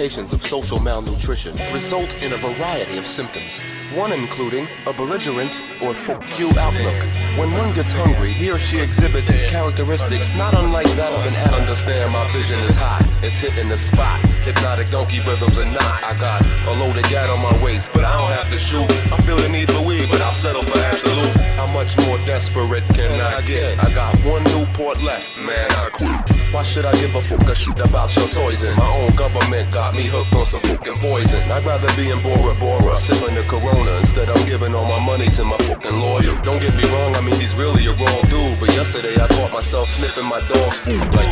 complications of social malnutrition result in a variety of symptoms, one including a belligerent or fuck you outlook. When one gets hungry, he or she exhibits characteristics not unlike that of an addict. Understand my vision is hot, it's hitting the spot. Hypnotic donkey rhythms are not. I got a loaded gat on my waist, but I don't have to shoot. I feel the need for weed, but I'll settle for absolute. How much more desperate can I get? I got one Newport left, man, I quit. Why should I give a fuck a shit about your poison? My own government got me hooked on some fucking poison. I'd rather be in Bora Bora, sipping the Corona. Instead I'm giving all my money to my fucking lawyer. Don't get me wrong, I mean he's really a wrong dude, but yesterday I caught myself sniffing my dog's food like,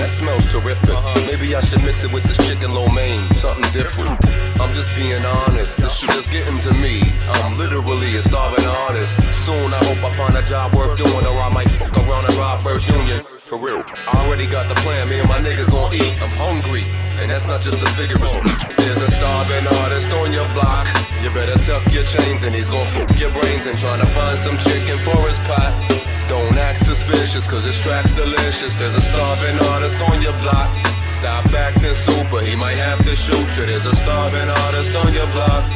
that smells terrific. Maybe I should mix it with this chicken lo mein, something different. I'm just being honest, this shit is getting to me. I'm literally a starving artist. Soon I hope I find a job worth doing, or I might fuck around and rob First Union. For real, I already got the plan, me and my niggas gon' eat. I'm hungry, and that's not just a figure of speech. There's a starving artist on your block. You better tuck your chains and he's gon' fuck your brains and trying to find some chicken for his pot. Don't act suspicious, cause this track's delicious. There's a starving artist on your block. Stop acting super, he might have to shoot you. There's a starving artist on your block.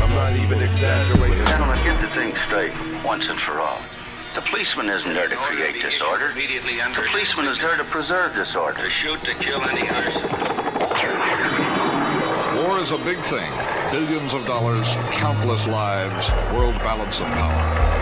I'm not even exaggerating. Gentlemen, get the thing straight, once and for all. The policeman isn't there to create disorder. The policeman is there to preserve disorder. To shoot, to kill any arson. War is a big thing. Billions of dollars, countless lives, world balance of power.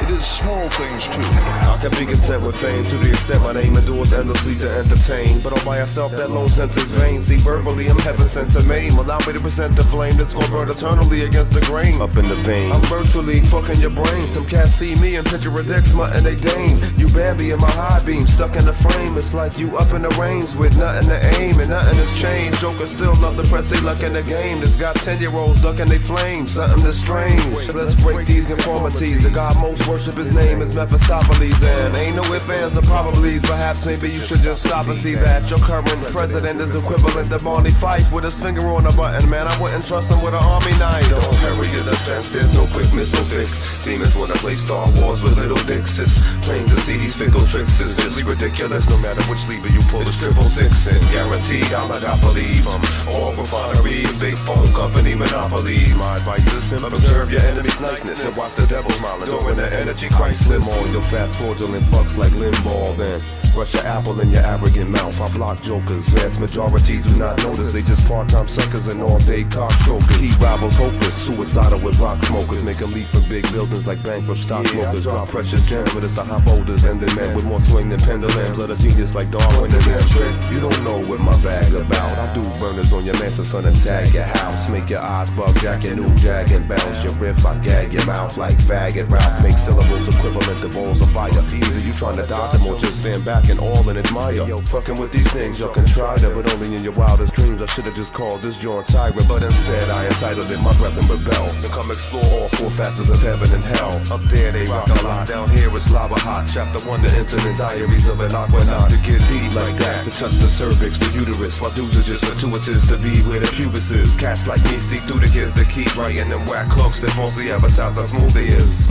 It is small things too. I can be content with fame to the extent my name endures endlessly to entertain. But all by itself, that lone sense is vain. See, verbally, I'm heaven sent to maim. Allow me to present the flame that's gonna burn eternally against the grain. Up in the vein, I'm virtually fucking your brain. Some cats see me and picture a dick smutting they dame. You Bambi in my high beam, stuck in the frame. It's like you up in the range with nothing to aim and nothing has changed. Jokers still love to press they luck in the game. That's got 10-year-olds ducking they flames. Something that's strange. Let's break these conformities. The God most worship, his name is Mephistopheles, and ain't no ifs, ands, or probablys. Perhaps maybe you should just stop and see that your current president is equivalent to Barney Fife with his finger on a button. Man, I wouldn't trust him with an army knife. Don't hurry your defense, there's no quick missile fix. Demons wanna play Star Wars with little dicks. It's plain to see these fickle tricks is just ridiculous. No matter which lever you pull, it's 666 and guaranteed oligopolies from all refineries, big phone company monopolies. My advice is simple: observe your enemy's niceness and watch the devil smiling during the energy crisis. All your fat fraudulent fucks like Limbaugh, then brush your apple in your arrogant mouth. I block jokers, vast majority do not notice. They just part-time suckers and all-day cockstrokers. Keep rivals hopeless, suicidal with rock smokers. Make them leap from big buildings like bankrupt stockbrokers. Drop precious gems, but it's the hot boulders and the men with more swing than pendulums. Let a genius like Darwin and that trick. You don't know what my bag about. I do burners on your mansion, son, and tag your house. Make your eyes bug jack and new jag and bounce your riff. I gag your mouth like faggot Ralph. Make syllables equivalent to balls of fire. Either you trying to dodge them or just stand back and all and admire. Yo, fucking with these things, y'all can try that, but only in your wildest dreams. I should've just called this joint Tyrant, but instead I entitled it My Brethren Rebel. To come explore all four facets of heaven and hell. Up there they rock a lot, down here it's lava hot. Chapter 1, the intimate diaries of an aquanaut. To get deep like that, to touch the cervix, the uterus, while dudes are just gratuitous to be where the pubis is. Cats like me see through the kids that keep writing them whack hooks that falsely advertise how smooth they is.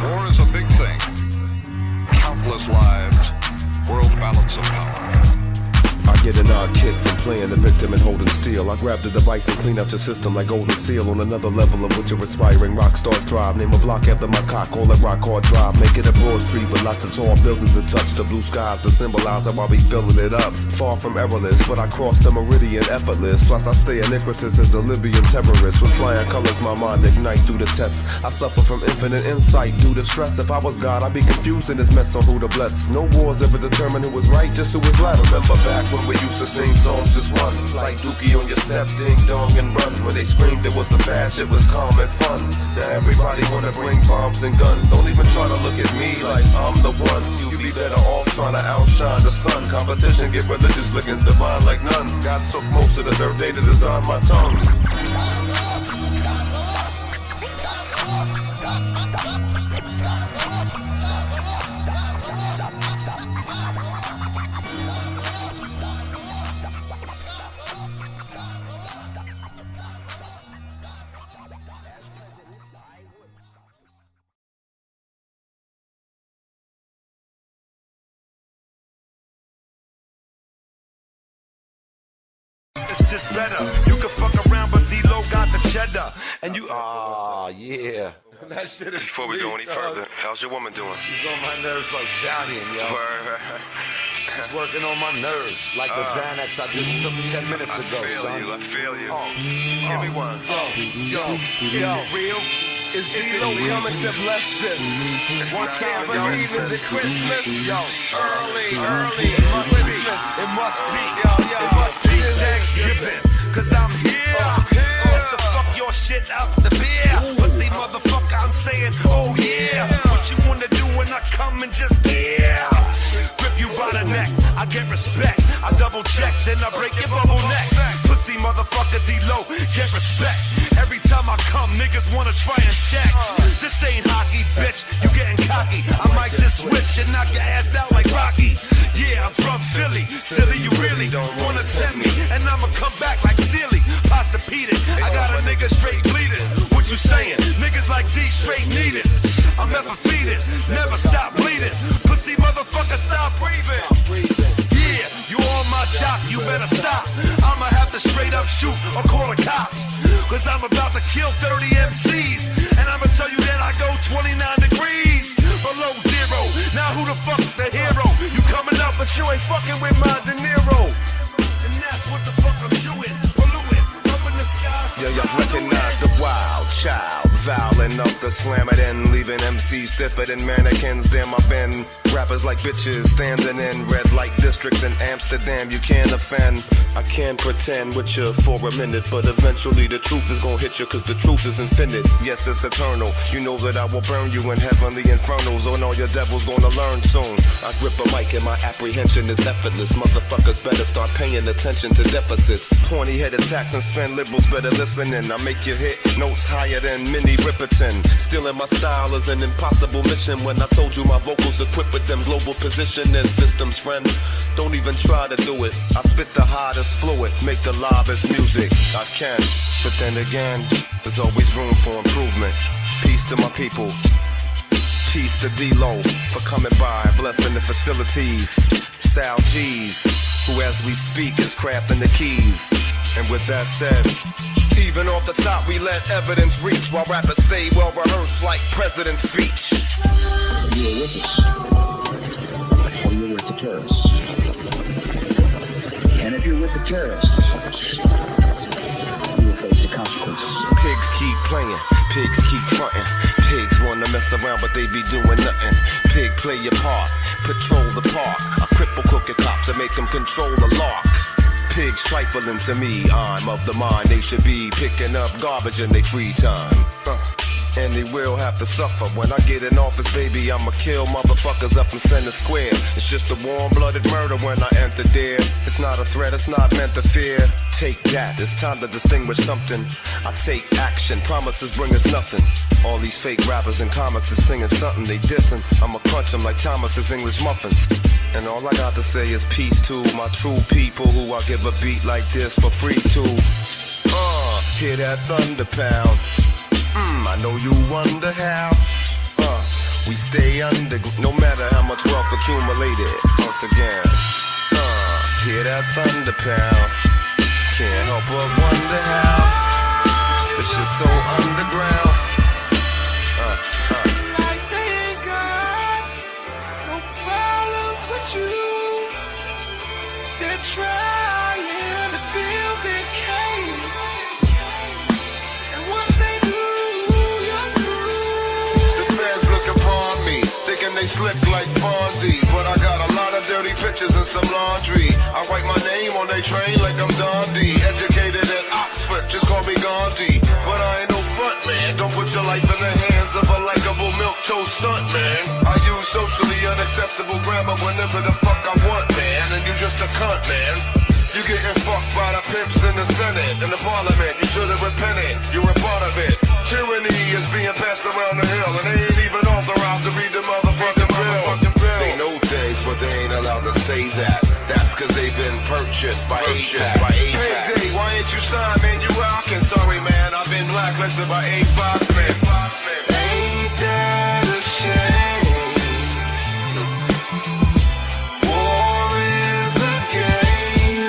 War is a big thing. Countless lives, world balance of power. I get an odd kick from playing the victim and holding steel. I grab the device and clean out your system like Golden Seal. On another level of which you're aspiring rock stars drive. Name a block after my cock, call it Rock Hard Drive. Make it a broad street with lots of tall buildings and touch the blue skies to symbolize how I be filling it up. Far from errorless, but I cross the meridian effortless. Plus I stay iniquitous as a Libyan terrorist. With flying colors my mind ignite through the tests. I suffer from infinite insight due to stress. If I was God, I'd be confused in this mess on who to bless. No wars ever determine who was right, just who was left. Remember back when we used to sing songs just one, like Dookie on your step, ding dong and run. When they screamed it was the fast, it was calm and fun. Now everybody wanna bring bombs and guns. Don't even try to look at me like I'm the one. You be better off trying to outshine the sun. Competition get religious looking divine like nuns. God took most of the third day to design my tongue. it's just better. You can fuck around, but D-Lo got the cheddar. And you, yeah. That shit is Before we go any further, how's your woman doing? She's on my nerves like Valiant, yo. She's working on my nerves like the Xanax I just took 10 minutes ago, son. I feel you. Give me one. Yo, real? Is D-Lo coming to bless this? One time, believe, is it Christmas? Yo, early, it must be. It must be, it must be Thanksgiving. Cause I'm here. Bust the fuck your shit out the beer. Pussy motherfucker, I'm saying, oh yeah. What you wanna do when I come and just grip you by the neck, I get respect. I double check, then I break your bubble neck. Pussy motherfucker D-Lo, get respect. Every time I come, niggas wanna try and check. This ain't hockey, bitch, you getting cocky. I might just switch and knock your ass out like Rocky. Yeah, I'm from Philly, silly you really don't wanna tempt me. And I'ma come back like Sealy, Posturepedic. I got a nigga straight bleeding. What you saying? Niggas like D straight need it. I'm never feeding, never stop bleeding. Pussy motherfucker, stop breathing. Yeah, you on my jock, you better stop. I'ma have to straight up shoot or call the cops. Cause I'm about to kill 30 MCs. And I'ma tell you that I go 29 degrees below zero. Now who the fuck the hero? You coming up, but you ain't fucking with my De Niro. And that's what the fuck I'm shooting. Polluting, up in the sky. Yeah, y'all recognize the wild child. Foul enough to slam it in, leaving MCs stiffer than mannequins. Damn, I've been rappers like bitches standing in red light districts in Amsterdam. You can't offend, I can't pretend with you for a minute, but eventually the truth is gonna hit you, cause the truth is infinite. Yes, it's eternal. You know that I will burn you in heavenly infernals, and all your devils gonna learn soon. I grip a mic and my apprehension is effortless. Motherfuckers better start paying attention to deficits. Pointy-headed attacks and spend liberals better listening. I make you hit notes higher than Minnie Riperton. Stealing my style is an impossible mission. When I told you my vocals equipped with them global positioning systems, friend, don't even try to do it. I spit the hottest fluid, make the loudest music. I can, but then again, there's always room for improvement. Peace to my people. Peace to D-Lo for coming by, blessing the facilities. Sal G's, who as we speak is crafting the keys. And with that said, even off the top we let evidence reach, while rappers stay well rehearsed like president's speech. You were with us, or you were with the terrorists. And if you're with the terrorists, you will face the consequences. Pigs keep playing, pigs keep fronting. Pigs wanna mess around but they be doing nothing. Pig play your part, patrol the park. I cripple crooked cops and make them control the lark. Pigs trifling to me, I'm of the mind they should be picking up garbage in their free time. And they will have to suffer. When I get in office, baby, I'ma kill motherfuckers up in center square. It's just a warm-blooded murder when I enter there. It's not a threat, it's not meant to fear. Take that, it's time to distinguish something. I take action, promises bring us nothing. All these fake rappers and comics is singing something they dissing. I'ma crunch them like Thomas's English muffins. And all I got to say is peace to my true people who I give a beat like this for free to. Hear that thunder pound. I know you wonder how. We stay under, no matter how much wealth accumulated. Once again, hear that thunder pound. Can't help but wonder how. It's just so underground. Like they ain't got no problems with you. They're trying to build their case. And once they do, you're through. The feds look upon me, thinking they slick like Fonzie. But I got a lot of dirty pictures and some laundry. I write my name on their train like I'm Dundee. Educated at Oxford, just call me Gandhi. But I ain't no front man, don't put your life in the hands of a likable milk toast stunt man. I use socially unacceptable grammar whenever the fuck I want, man. And you just a cunt, man. You getting fucked by the pimps in the Senate and the Parliament. You should have repented, you're a part of it. Tyranny is being passed around the hill, and they ain't even authorized to read the motherfucking bill. They know things, but they ain't allowed to say that. That's cause they've been purchased by APAC. Payday, why ain't you signed, man? You rockin'. Sorry, man, I've been blacklisted by A-Fox, man. Ain't that a shame? War is a game.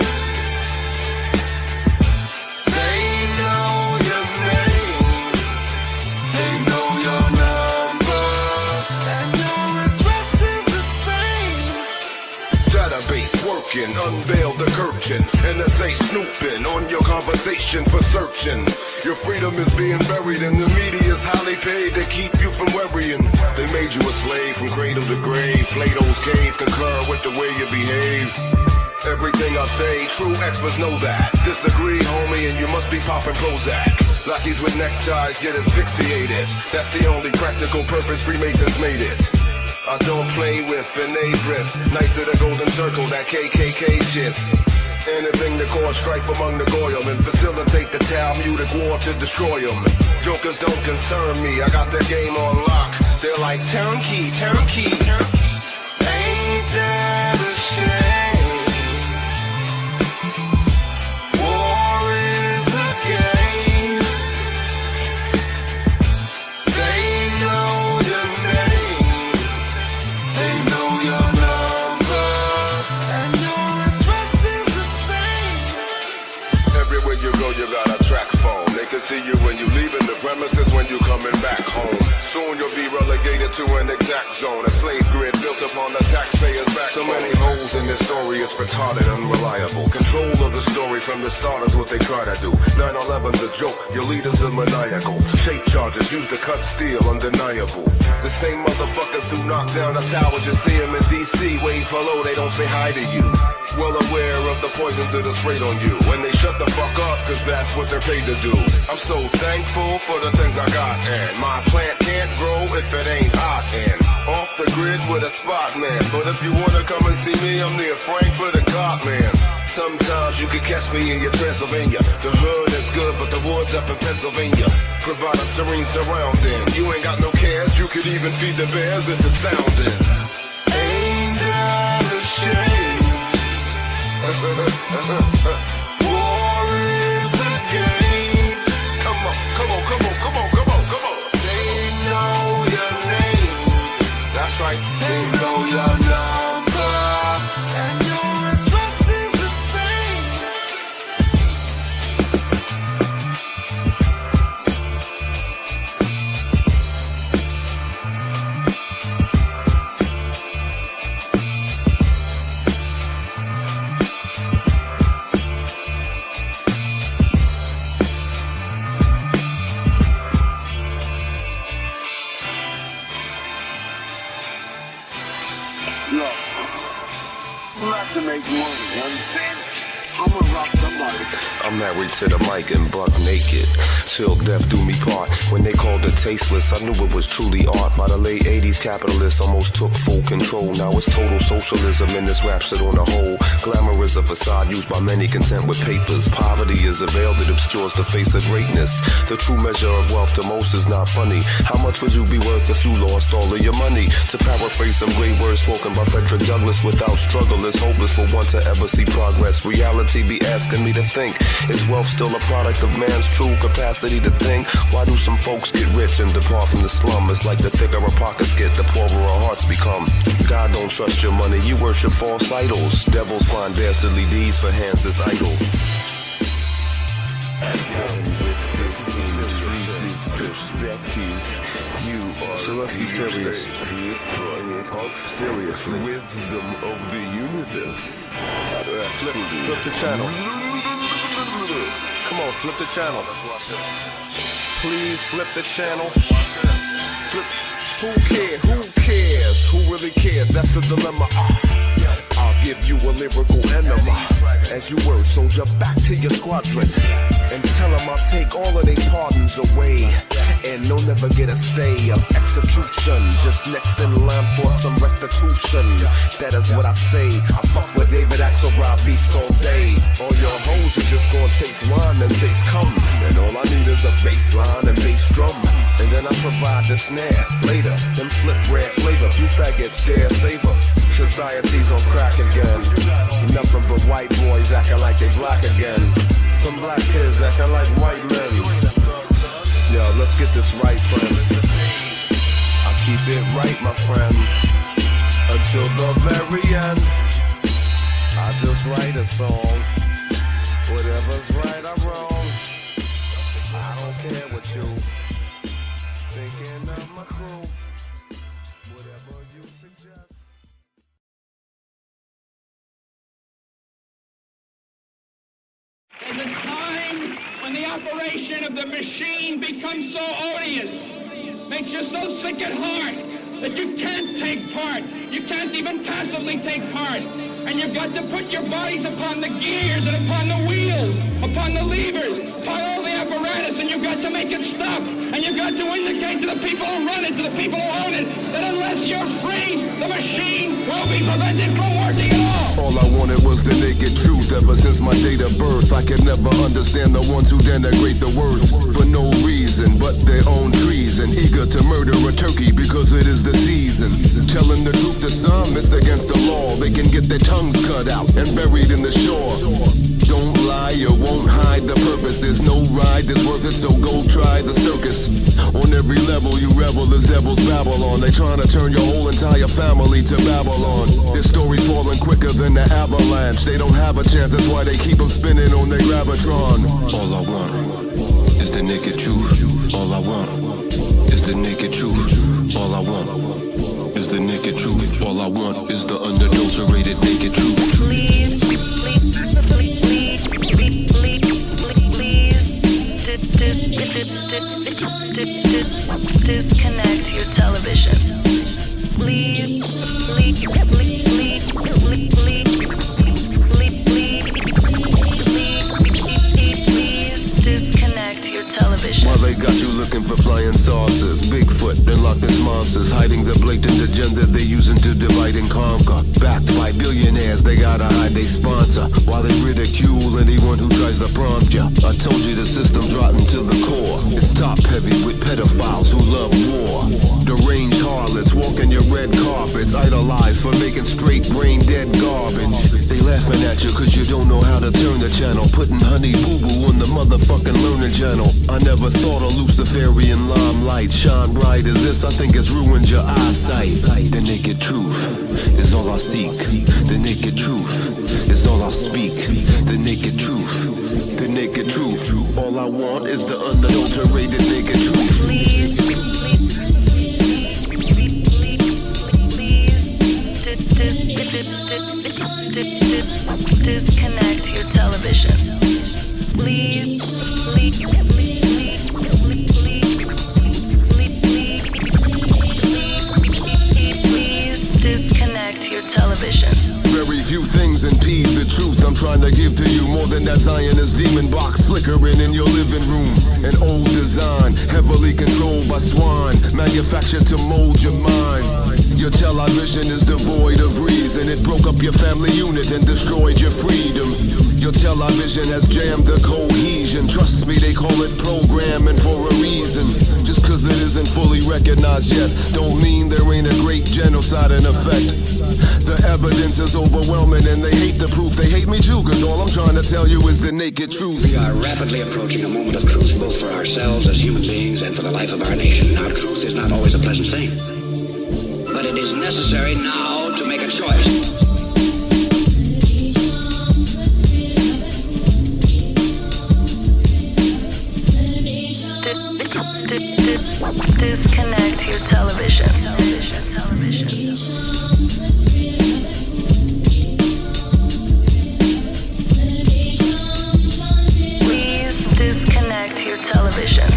lurching. NSA snooping on your conversation for searching. Your freedom is being buried and the media is highly paid to keep you from worrying. They made you a slave from cradle to grave. Plato's cave concur with the way you behave. Everything I say, true experts know that. Disagree, homie, and you must be popping Prozac. Lackeys with neckties get asphyxiated. That's the only practical purpose Freemasons made it. I don't play with Benabris, Knights of the Golden Circle, that KKK shit. Anything to cause strife among the Goyim and facilitate the Talmudic war to destroy them. Jokers don't concern me, I got their game on lock. They're like turnkey, turnkey, turnkey. Ain't that a shame? You got a track phone. They can see you when you leaving the premises, when you coming back home. Soon you'll be relegated to an exact zone, a slave grid built upon the taxpayers' back. So many holes in this story, it's retarded, unreliable. Control of the story from the start is what they try to do. 9/11's a joke, your leaders are maniacal. Shape charges used to cut steel, undeniable. The same motherfuckers who knock down the towers, you see them in DC, wave hello, they don't say hi to you. Well aware of the poisons that are sprayed on you. When they shut the fuck up, cause that's what they're paid to do. I'm so thankful for the things I got, and my plant can't grow if it ain't hot, and off the grid with a spot, man. But if you wanna come and see me, I'm near Frankfurt and Cop, man. Sometimes you can catch me in your Transylvania. The hood is good, but the woods up in Pennsylvania provide a serene surrounding. You ain't got no cares, you could even feed the bears, it's astounding. Ain't that a shame? War is a game. Come on, come on, come on, come on, come on, come on. They know your name. That's right. They know your number. And your address is the same. Look, I'm not to make money, you understand? I'm gonna rock somebody. I'm married to the mic and buck naked. Till death do me part. When they called it tasteless, I knew it was truly art. By the late 80s, capitalists almost took full control. Now it's total socialism and this raps it on the whole. Glamour is a facade used by many content with papers. Poverty is a veil that obscures the face of greatness. The true measure of wealth to most is not funny. How much would you be worth if you lost all of your money? To paraphrase some great words spoken by Frederick Douglass, without struggle it's hopeless for one to ever see progress. Reality be asking me to think, is wealth still a product of man's true capacity to think? Why do some folks get rich and depart from the slum? It's like the thicker our pockets get, the poorer our hearts become. God don't trust your money, you worship false idols. Devils find dastardly deeds for hands that's idle. So let's be serious. Seriously. Wisdom of the universe. Flip the channel. Come on, flip the channel. Please flip the channel. Flip. Who cares? Who cares? Who really cares? That's the dilemma. I'll give you a lyrical enema. As you were, soldier, back to your squadron. And tell them I'll take all of their pardons away. And they'll never get a stay of execution. Just next in line for some restitution. That is what I say. I fuck with David Axelrod beats all day. All your hoes are just gonna taste wine and taste cum. And all I need is a bass line and bass drum. And then I provide the snare. Later, them flip red flavor. Few faggots dare savor. Society's on crack again. Nothing but white boys acting like they black again. Some black kids acting like white men. Yo, let's get this right, friend. I'll keep it right, my friend. Until the very end. I just write a song. Whatever's right or wrong. I don't care what you thinking of my crew. Whatever you suggest. There's a time when the operation of the machine becomes so odious, makes you so sick at heart that you can't take part. You can't even passively take part. And you've got to put your bodies upon the gears and upon the wheels, upon the levers, upon all the apparatus, and you've got to make it stop. And you've got to indicate to the people who run it, to the people who own it, that unless you're free, the machine will be prevented from working at all. All I wanted was the naked truth. Ever since my date of birth, I could never understand the ones who denigrate the worth for no reason but their own treason, eager to murder a turkey because it is the season. Telling the truth to some, it's against the law. They can get their tongues cut out and buried in the shore. Don't lie, you won't hide the purpose. There's no ride that's worth it, so go try the circus. On every level you revel as devils Babylon. They trying to turn your whole entire family to Babylon. Their story's falling quicker than the avalanche. They don't have a chance, that's why they keep them spinning on their gravitron. All I want is the naked truth. All I want is the naked truth. All I want is the naked truth. All I want is the unadulterated naked truth. Disconnect your television. Please disconnect your television. While they got you looking for flying saucers, Bigfoot and Loch Ness monsters, hiding the blatant agenda they using to divide and conquer. Backed by billionaires, they gotta hide they sponsor, while they ridicule anyone who tries to prompt ya. I told you the system's rotten to the core. It's top heavy with pedophiles who love war. Deranged harlots walking your red carpets, idolized for making straight brain dead garbage. They laughing at you cause you don't know how to turn the channel, putting honey boo boo on the motherfucking learning channel. I never thought a Luciferian limelight shine bright as this. I think it's ruined your eyesight. The naked truth is all I seek. The naked truth is all I speak. The naked truth. The naked truth. All I want is the unadulterated naked truth. Disconnect your television. Please disconnect your television. Very few things impede the truth I'm trying to give to you. More than that Zionist demon box flickering in your living room. An old design, heavily controlled by swine, manufactured to mold your mind. Your television is devoid of reason. It broke up your family unit and destroyed your freedom. Your television has jammed the cohesion. Trust me, they call it programming for a reason. Just cause it isn't fully recognized yet, don't mean there ain't a great genocide in effect. The evidence is overwhelming and they hate the proof. They hate me too, cause all I'm trying to tell you is the naked truth. We are rapidly approaching a moment of truth, both for ourselves as human beings and for the life of our nation. Now, truth is not always a pleasant thing, but it is necessary now to make a choice. Disconnect your television. Please disconnect your television.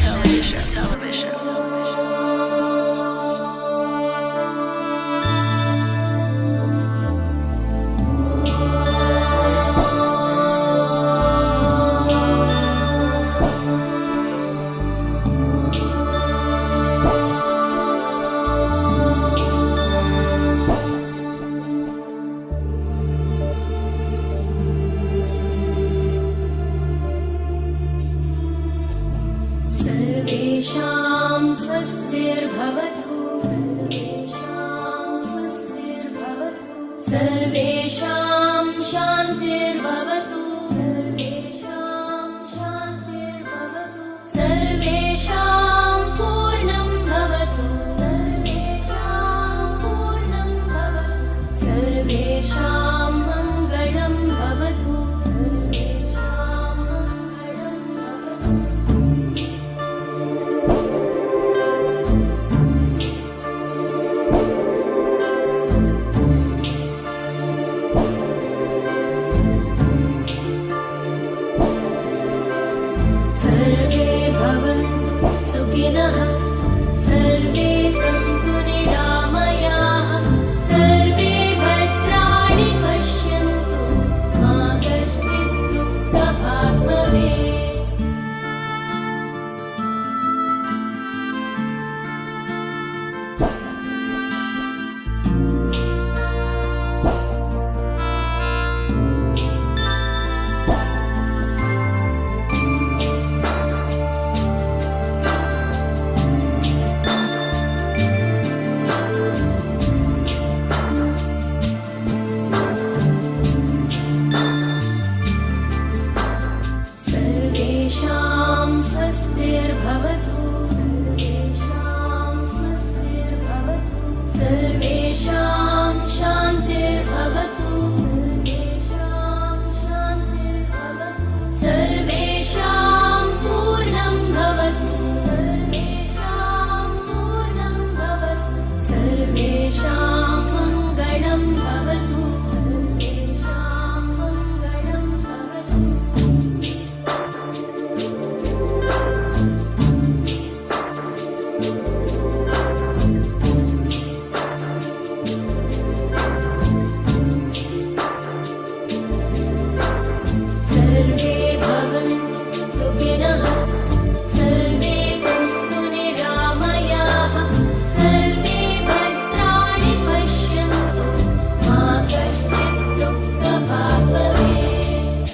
सर्वेषां स्वस्तिर्भवतु सर्वेषां शान्तिर्भवतु सर्वेषां पूर्णं भवतु सर्वेषां मङ्गलं भवतु सुखिनः सर्वे सन्तु निरामयाः सर्वे भद्राणि पश्यन्तु मा कश्चित् दुःखभाग् भवेत् सर्वेषां स्वस्तिर्भवतु सर्वेषां स्वस्तिर्भवतु सर्वेषां शान्तिर्भवतु सर्वेषां शान्तिर्भवतु सर्वेषां पूर्णं भवतु सर्वेषां पूर्णं भवतु सर्वेषां मङ्गलं भवतु सर्वेषां मङ्गलं भवतु सर्वे भवन्तु सुखिनः सर्वे सन्तु निरामयाः सर्वे भद्राणि पश्यन्तु मा कश्चित् दुःखभाग् भवेत्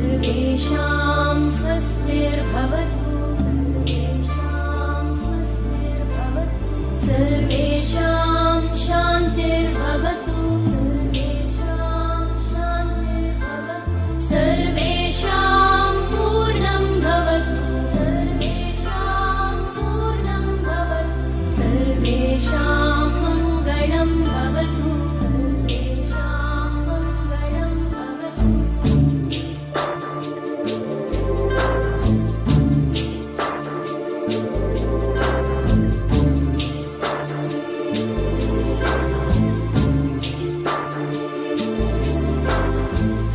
सर्वेषां स्वस्तिर्भवतु सर्वेषां स्वस्तिर्भवतु सर्वेषां शान्तिर्भवतु सर्वेषां शान्तिर्भवतु सर्वेषां पूर्णं भवतु सर्वेषां पूर्णं भवतु सर्वेषां मङ्गलं भवतु सर्वेषां मङ्गलं भवतु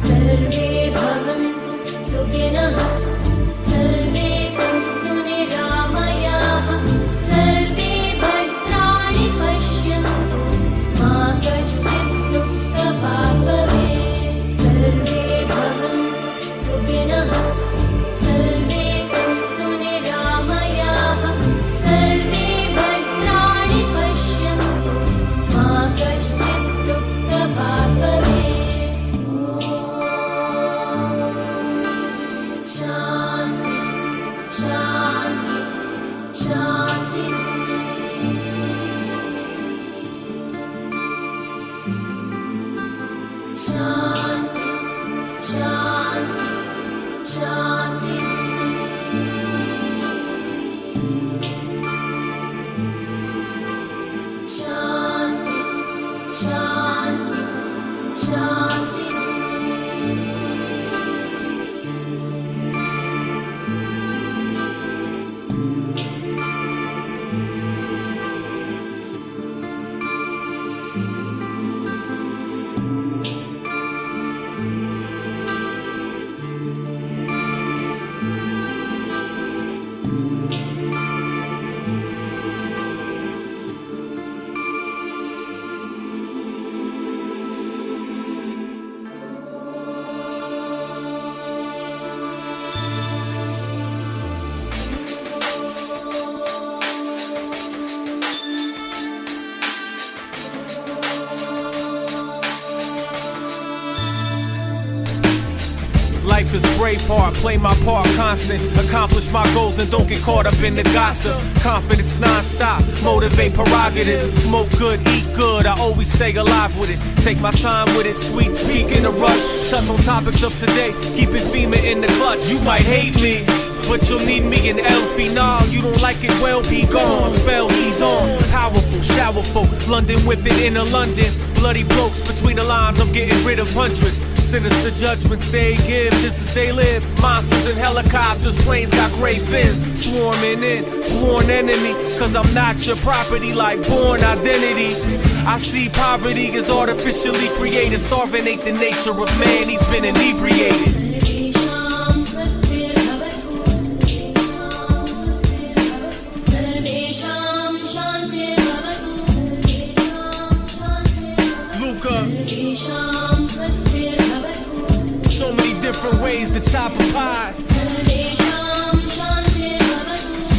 सर्वे भवन्तु सुखिनः सर्वे सन्तु निरामयाः सर्वे भद्राणि पश्यन्तु मा कश्चित् दुःखभाग् भवेत् सर्वे भवन्तु सुखिनः सर्वे सन्तु निरामयाः सर्वे भद्राणि पश्यन्तु मा कश्चित् दुःखभाग् भवेत् शान्ति शान्ति शान्ति शान्ति शान्ति शान्ति शान्ति शान्ति शान्ति Life is Braveheart, play my part constant. Accomplish my goals and don't get caught up in the gossip. Confidence non-stop, motivate prerogative. Smoke good, eat good, I always stay alive with it. Take my time with it, sweet, speak in a rush. Touch on topics of today, keep it FEMA in the clutch. You might hate me, but you'll need me in El Final. You don't like it, well be gone. Spells he's on, powerful, showerful. London with it, inner London. Bloody blokes between the lines, I'm getting rid of hundreds. Sinister judgments they give, this is they live. Monsters and helicopters, planes got gray fins. Swarming in, sworn enemy. Cause I'm not your property like born identity. I see poverty is artificially created. Starving ain't the nature of man, he's been inebriated. So many different ways to chop a pie.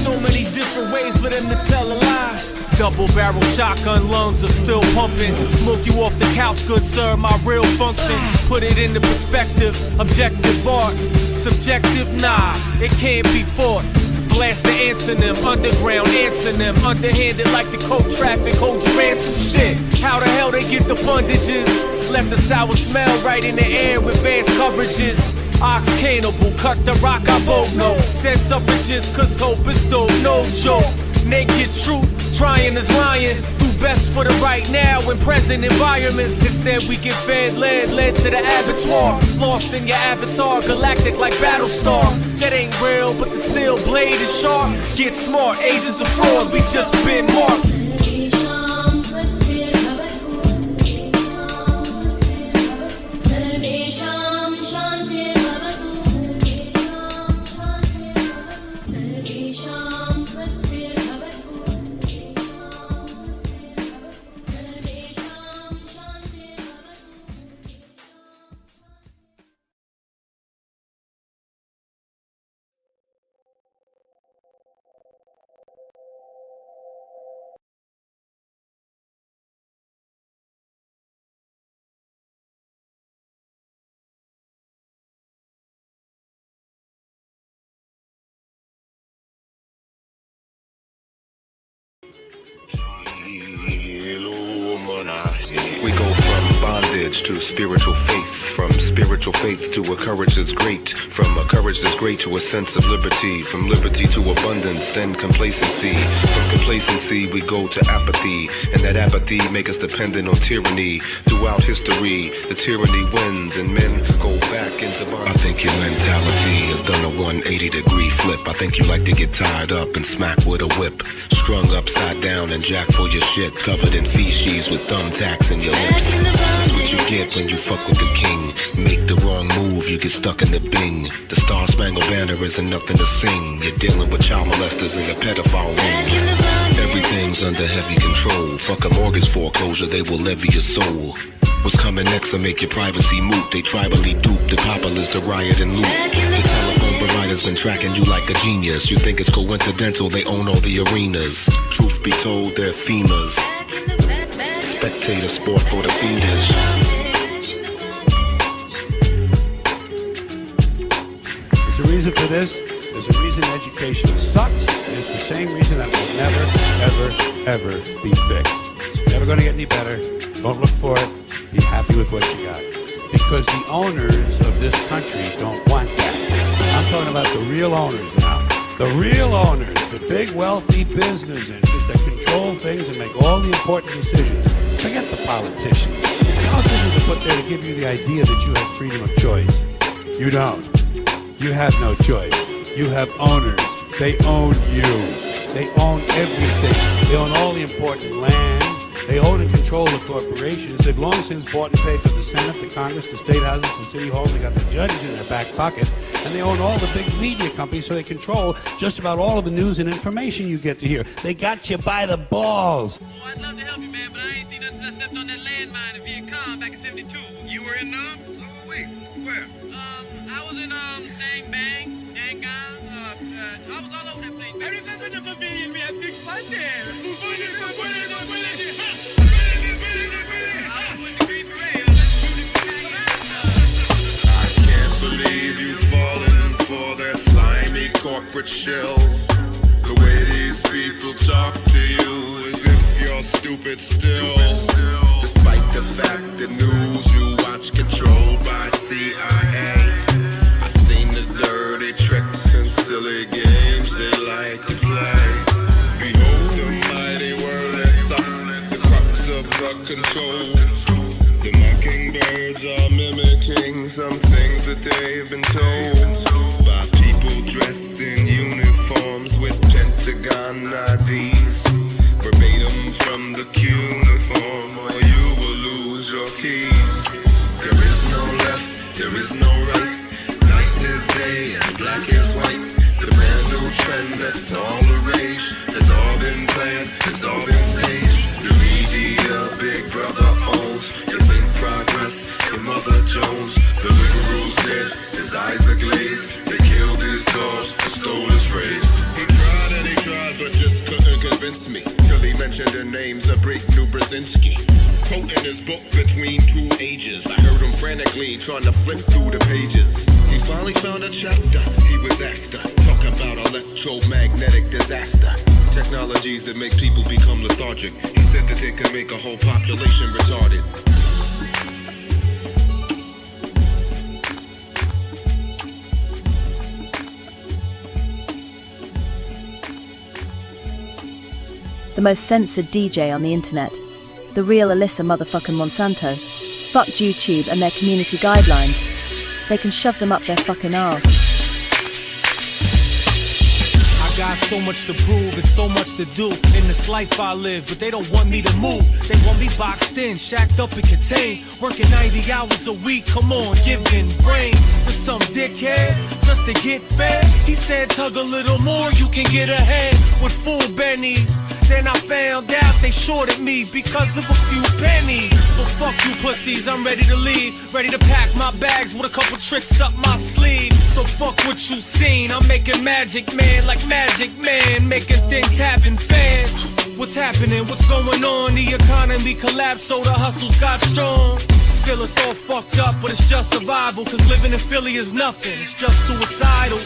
So many different ways for them to tell a lie. Double barrel shotgun lungs are still pumping. Smoke you off the couch, good sir, my real function. Put it into perspective, objective art. Subjective, nah, it can't be fought. Blast the antonym, underground antonym. Underhanded like the coke traffic, hold your ransom shit. How the hell they get the fundages? Left a sour smell right in the air with vast coverages. Ox cannibal, cut the rock, I vote no. Said suffrages, cause hope is dope, no joke. Naked truth, trying is lying. Do best for the right now in present environments. Instead we get fed, led to the abattoir. Lost in your avatar, galactic like Battlestar. That ain't real, but the steel blade is sharp. Get smart, ages of fraud, we just been marked. We go from bondage to spiritual faith, from spiritual faith to a courage that's great, from a courage that's great to a sense of liberty, from liberty to abundance, then complacency. From complacency we go to apathy, and that apathy make us dependent on tyranny. Throughout history, the tyranny wins and men go back into bondage. I think your mentality has done a 180-degree flip. I think you like to get tied up and smack with a whip, strung upside down and jack for your shit, covered in feces with thumbtacks in your lips. That's what you get when you fuck with the king. Make the wrong move, you get stuck in the bing. The Star-Spangled Banner isn't nothing to sing. You're dealing with child molesters in a pedophile ring. Everything's under heavy control. Fuck a mortgage foreclosure, they will levy your soul. What's coming next will make your privacy moot. They tribally dupe the populace to riot and loot. The telephone provider's been tracking you like a genius. You think it's coincidental, they own all the arenas. Truth be told, they're FEMAs. Spectator sport for the fiendish. There's a reason for this. There's a reason education sucks. It's the same reason that will never, ever, ever be fixed. It's never going to get any better. Don't look for it. Be happy with what you got. Because the owners of this country don't want that. I'm talking about the real owners now. The real owners, the big wealthy business interests that control things and make all the important decisions. Forget the politicians. The politicians are put there to give you the idea that you have freedom of choice. You don't. You have no choice. You have owners. They own you. They own everything. They own all the important land. They own and control the corporations. They've long since bought and paid for the Senate, the Congress, the state houses, the city halls. They got the judges in their back pockets. And they own all the big media companies, so they control just about all of the news and information you get to hear. They got you by the balls. Oh, I'd love to help you, man, but I ain't seen nothing except on that landmine in Vietnam back in 72. You were in Nam? So were we. Where? I was in, Sang Bang, Dangang, I was all over that place. I remember the pavilion, we had big fun there. I can't believe you corporate shell. The way these people talk to you as if you're stupid still. Despite the fact that news you watch controlled by CIA. I seen the dirty tricks and silly games they like to play. Behold the mighty word that's up, the crux of the control. The mockingbirds are mimicking some things that they've been told by people dressed in uniforms with Pentagon IDs. Verbatim from the cuneiform, or you will lose your keys. There is no left, there is no right. Night is day and black is white. The brand new trend that's all the rage has all been planned, it's all been staged. The media, Big Brother owns. You think progress, your Mother Jones. The liberals dead, his eyes are glazed. They killed his cause, stole his phrase. He tried and he tried, but just couldn't convince me. Till he mentioned the names of New Brzezinski. Quoting his book Between Two Ages. I heard him frantically trying to flip through the pages. He finally found a chapter he was after. Talk about electromagnetic disaster. Technologies that make people become lethargic. He said that they could make a whole population retarded. The most censored DJ on the internet. The real Alyssa motherfucking Monsanto. Fuck YouTube and their community guidelines. They can shove them up their fucking arse. I got so much to prove and so much to do in this life I live, but they don't want me to move. They want me boxed in, shacked up and contained, working 90 hours a week. Come on, giving brain to some dickhead just to get fed. He said tug a little more, you can get ahead with full bennies. Then I found out they shorted me because of a few pennies. So fuck you pussies, I'm ready to leave. Ready to pack my bags with a couple tricks up my sleeve. So fuck what you seen, I'm making magic man like Magic Man, making things happen fast. What's happening, what's going on? The economy collapsed so the hustles got strong. Still it's all fucked up, but it's just survival. Cause living in Philly is nothing, it's just suicidal.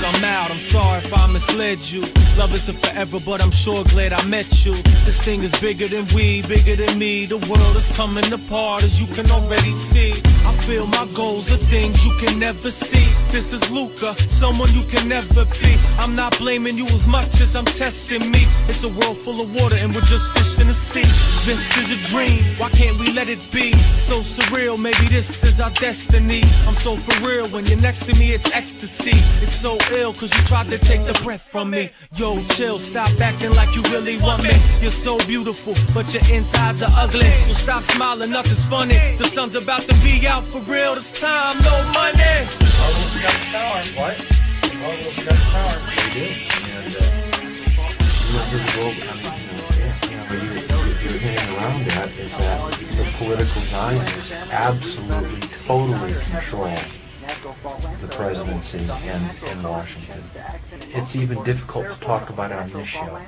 I'm out, I'm sorry if I misled you. Love isn't forever, but I'm sure glad I met you. This thing is bigger than we, bigger than me. The world is coming apart, as you can already see. I feel my goals are things you can never see. This is Luca, someone you can never be. I'm not blaming you as much as I'm testing me. It's a world full of water and we're just fish in the sea. This is a dream, why can't we let it be? So surreal, maybe this is our destiny. I'm so for real, when you're next to me it's ecstasy. It's so ill cause you tried to take the breath from me. Yo, chill, stop acting like you really want me. You're so beautiful, but your insides are ugly. So stop smiling, nothing's funny. The sun's about to be out for real, this time, no money. Almost got the power. What? Almost got the power. We do. And, you're hanging around that is that the political giants absolutely, totally control the presidency in Washington. It's even difficult to talk about it on this show.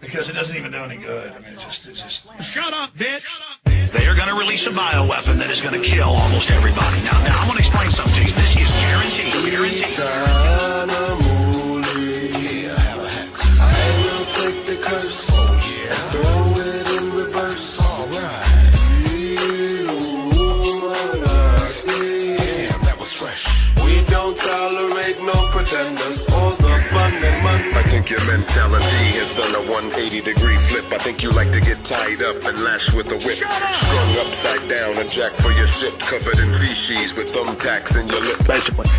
Because it doesn't even do any good. I mean, it's just... Shut up, bitch! They are going to release a bioweapon that is going to kill almost everybody. Now I want to explain something to you. This is guaranteed. Guaranteed. Yeah, have a hex. I will take the curse. Oh, yeah. Throw it in reverse. All right. Damn, that was fresh. We don't tolerate no pretenders or the fun and money. I think your mentality has done a 180-degree flip. I think you like to get tied up and lashed with a whip. Strung upside down and jacked for your shit. Covered in feces with thumbtacks in your lip.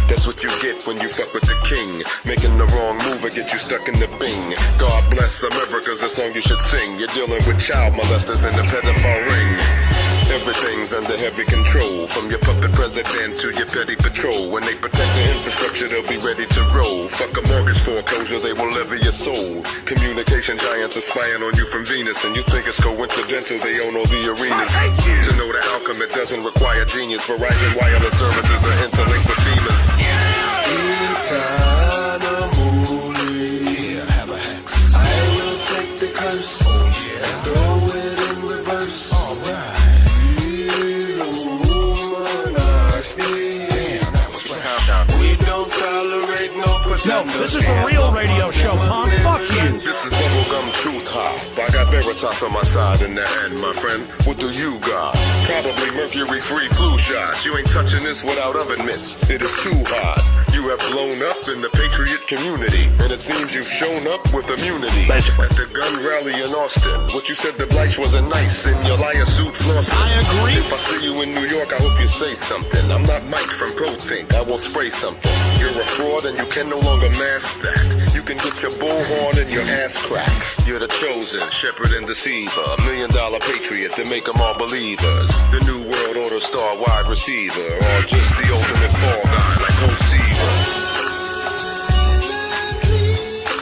That's what you get when you fuck with the king. Making the wrong move will get you stuck in the bing. God bless America's the song you should sing. You're dealing with child molesters in the pedophile ring. Everything's under heavy control, from your puppet president to your petty patrol. When they protect the infrastructure, they'll be ready to roll. Fuck a mortgage foreclosure, they will levy your soul. Communication giants are spying on you from Venus, and you think it's coincidental they own all the arenas. To know the outcome, it doesn't require genius. Verizon wireless services are interlinked with FEMA's. Have a hex. I will take the curse. Oh yeah. And throw it in reverse. All right. Damn, that was a countdown. We don't tolerate no pretenders. No, this is a real radio show, punk. Fuck you. This is bubblegum truth hop. I got Veritas on my side in the end, my friend. What do you got? Probably mercury-free flu shots. You ain't touching this without oven mitts. It is too hot. You have blown up in the patriot community, and it seems you've shown up with immunity. At the gun rally in Austin, what you said the Bleich wasn't nice in your liar suit flossing. I agree. If I see you in New York, I hope you say something. I'm not Mike from ProThink. I will spray something. You're a fraud, and you can no longer mask that. You can get your bullhorn and your ass crack. You're the chosen shepherd and deceiver, $1 million patriot to make them all believers. The new world order star wide receiver, or just the ultimate fall guy like Coach Seaver.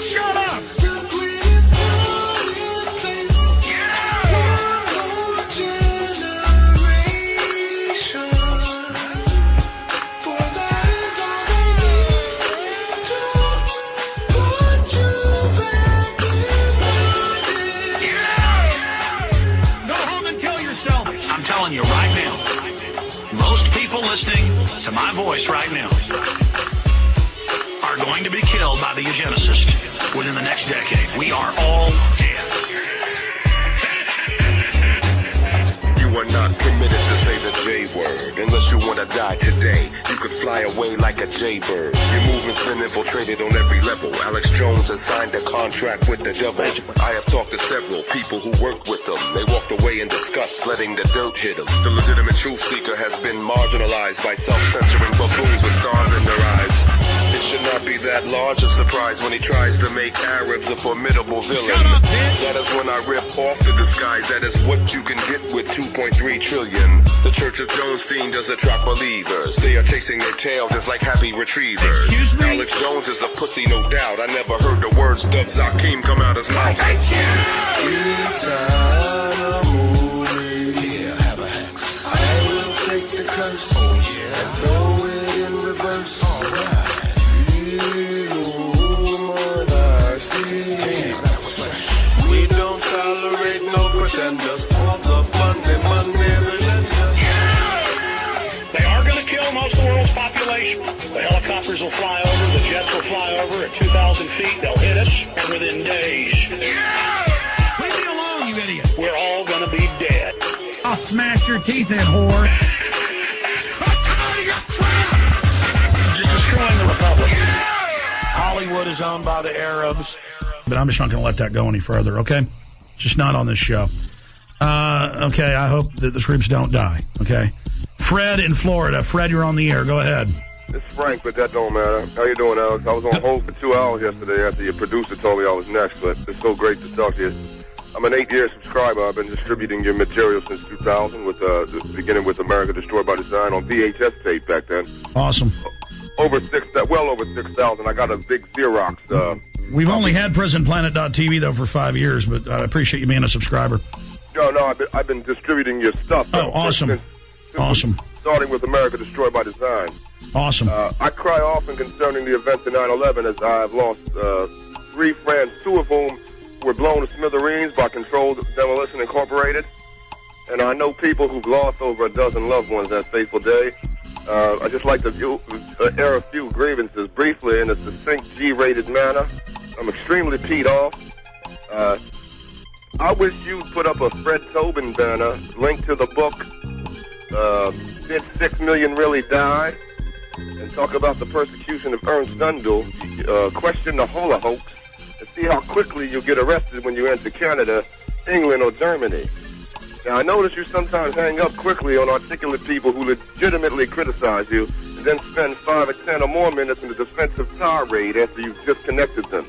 Shut up! You right now, most people listening to my voice right now are going to be killed by the eugenicist within the next decade. We are all dead. You are not permitted to say the J word unless you want to die today. You could fly away like a jaybird. Your movement's been infiltrated on every level. Alex Jones has signed a contract with the devil. I have talked to several people who worked with them. They walked away in disgust, letting the dirt hit them. The legitimate truth seeker has been marginalized by self-censoring buffoons with stars in their eyes. It should not be that large a surprise when he tries to make Arabs a formidable villain. That is when I rip off the disguise. That is what you can get with 2.3 trillion. The Church of Jonestein does attract believers. They are chasing their tail just like happy retrievers. Excuse me? Alex Jones is a pussy, no doubt. I never heard the words Dov Zakim come out his mouth. Have a hex. I will take the curse. Oh yeah. And throw it in reverse. All right. We don't tolerate no pretenders. All the money They are going to kill most of the world's population. The helicopters will fly over, the jets will fly over at 2,000 feet. They'll hit us, and within days, leave me alone, you idiot. We're all going to be dead. I'll smash your teeth in, whore. Just destroying the Republic. Hollywood is owned by the Arabs. But I'm just not going to let that go any further, okay? Just not on this show. Okay, I hope that the troops don't die, okay? Fred in Florida. Fred, you're on the air. Go ahead. It's Frank, but that don't matter. How you doing, Alex? I was on hold for 2 hours yesterday after your producer told me I was next, but it's so great to talk to you. I'm an 8-year subscriber. I've been distributing your material since 2000, beginning with America Destroyed by Design on VHS tape back then. Awesome. Well over 6,000. I got a big Xerox. We've only had PrisonPlanet.tv, though, for 5 years, but I appreciate you being a subscriber. No, I've been distributing your stuff. Oh, awesome. Awesome. Starting with America Destroyed by Design. Awesome. I cry often concerning the events of 9/11 as I have lost 3 friends, 2 of whom were blown to smithereens by Controlled Demolition Incorporated. And I know people who've lost over a dozen loved ones that fateful day. I'd just like to air a few grievances briefly in a succinct G-rated manner. I'm extremely peed off. I wish you'd put up a Fred Tobin banner linked to the book, Did 6 Million Really Die? And talk about the persecution of Ernst Gundel, question the Hola hoax, and see how quickly you'll get arrested when you enter Canada, England, or Germany. Now, I notice you sometimes hang up quickly on articulate people who legitimately criticize you and then spend 5 or 10 or more minutes in a defensive tirade after you've disconnected them.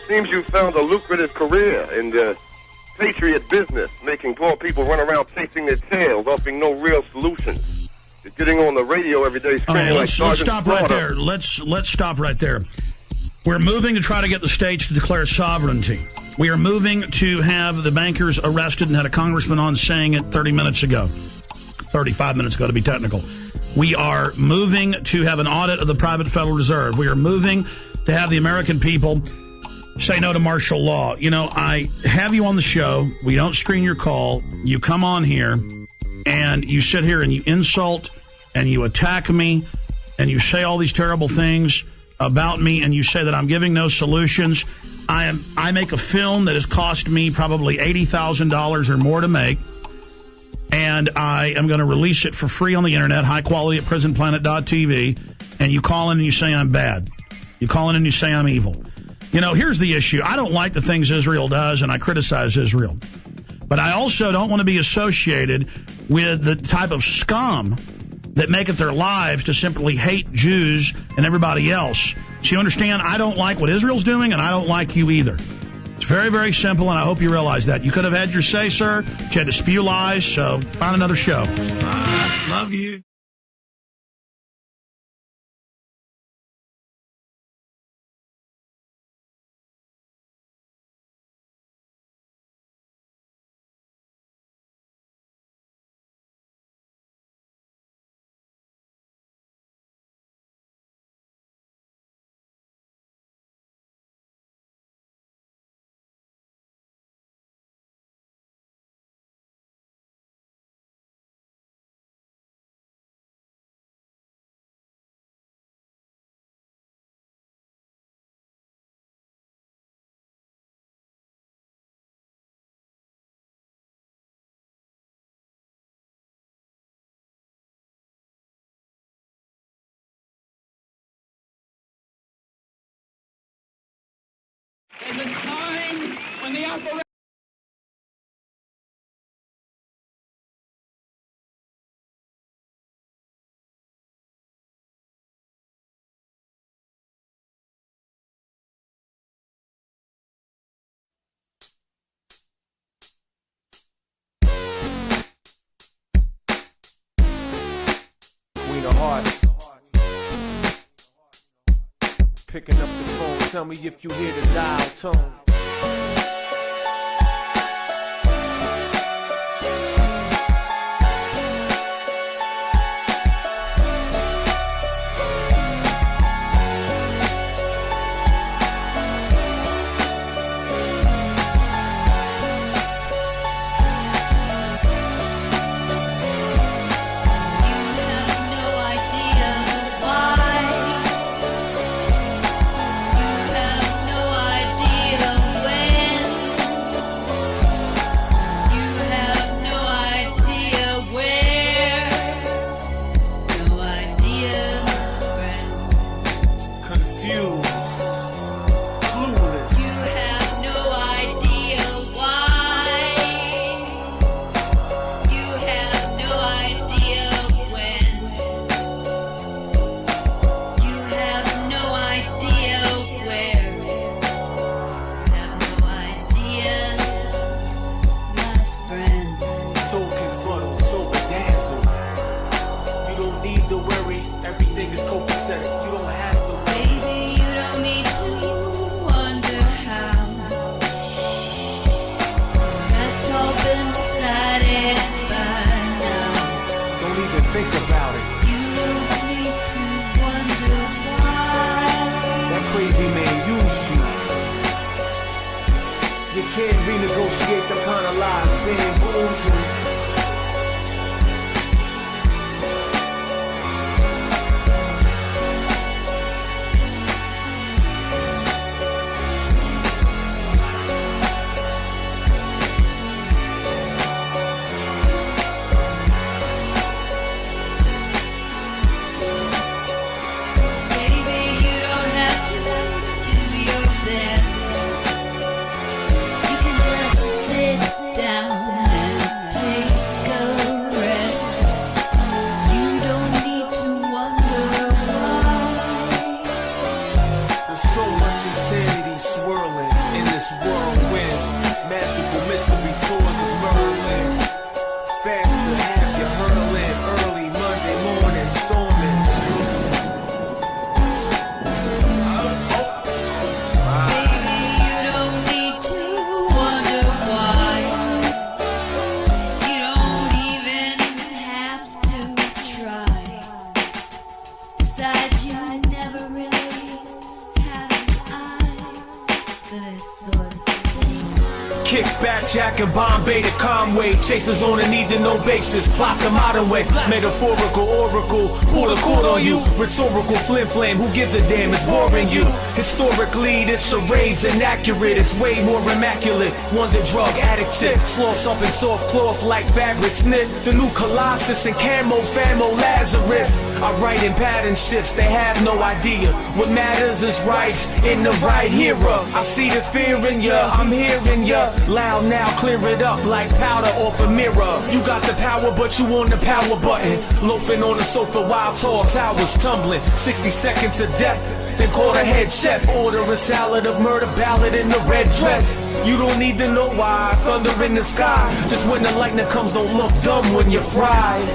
Seems you found a lucrative career in the patriot business, making poor people run around chasing their tails, offering no real solutions. They're getting on the radio every day screaming like let's Sergeant stop right Slaughter. there. Let's stop right there. We're moving to try to get the states to declare sovereignty. We are moving to have the bankers arrested and had a congressman on saying it 30 minutes ago. 35 minutes ago, to be technical. We are moving to have an audit of the private Federal Reserve. We are moving to have the American people say no to martial law. You know, I have you on the show. We don't screen your call. You come on here, and you sit here and you insult, and you attack me, and you say all these terrible things about me, and you say that I'm giving no solutions. I make a film that has cost me probably $80,000 or more to make, and I am going to release it for free on the internet, high quality at prisonplanet.tv, and you call in and you say I'm bad. You call in and you say I'm evil. You know, here's the issue. I don't like the things Israel does, and I criticize Israel. But I also don't want to be associated with the type of scum that make it their lives to simply hate Jews and everybody else. So you understand, I don't like what Israel's doing, and I don't like you either. It's very, very simple, and I hope you realize that. You could have had your say, sir, but you had to spew lies, so find another show. Love you. There's a time when the operation... Queen of Hearts. Picking up the phone, tell me if you hear the dial tone. No idea Kickback, Jack and Bombay to Conway. Chasers on a need to know basis. Plot the modern way. Metaphorical oracle. Pull the cord on you. Rhetorical flim flame. Who gives a damn? It's boring you. Historically, this charade's inaccurate. It's way more immaculate. Wonder drug addict tip. Sloths up in soft cloth like fabrics knit. The new Colossus and camo famo Lazarus. I write in pattern shifts. They have no idea. What matters is right in the right era. I see the fear in ya. I'm hearing ya. Loud now, clear it up like powder off a mirror. You got the power, but you on the power button. Loafing on the sofa while tall towers tumbling. 60 seconds of death, then call a head chef. Order a salad of murder ballad in the red dress. You don't need to know why. Thunder in the sky. Just when the lightning comes, don't look dumb when you're fried.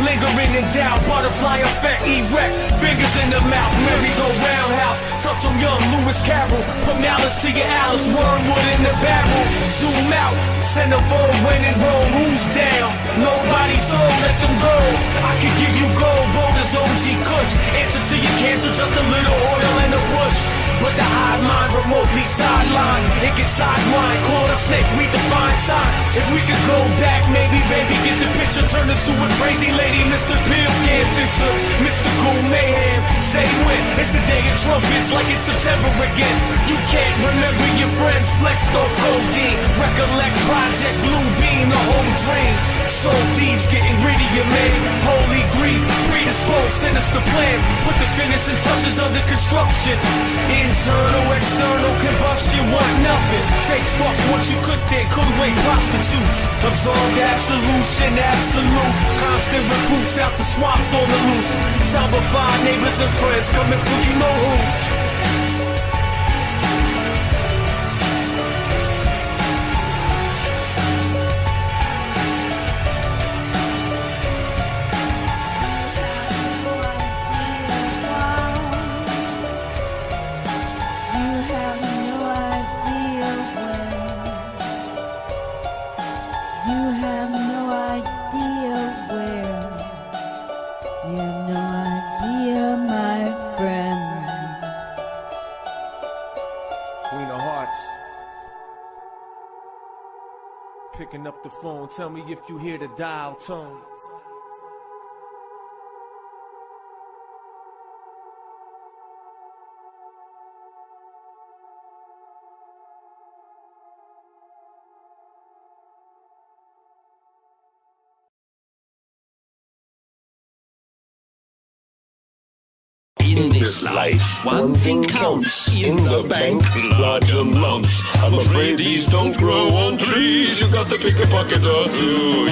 Lingering in doubt, butterfly effect, erect, fingers in the mouth, merry-go-round house, touch on young Lewis Carroll, put malice to your Alice, wormwood in the barrel, zoom out, send a phone when in Rome, who's down, nobody's home, let them go, I can give you gold, boulders, OG Kush, answer to your cancer, just a little oil and a push, but the hive mind remotely sideline, it gets sidelined, call a snake, redefine time, if we could go back, maybe, baby, get the picture, turn into a crazy lady, Mr. Bill can't fix her, Mystical mayhem, say when, it's the day of trumpets, like it's September again, you can't remember your friends, flexed off codeine, recollect Project Blue Beam, the whole dream, soul thieves getting rid of your man, holy grief, predisposed, sinister plans, put the finishing touches under construction, internal, external combustion, want nothing, face fuck what you could think, could wait prostitutes, absorbed absolution, absolute, constant recruits out the swamps on the loose, zombified neighbors and friends coming for you know who. Picking up the phone, tell me if you hear the dial tone. In this life, one thing counts. In the bank, large amounts. I'm afraid these don't grow on trees. You got to pick a pocket or two.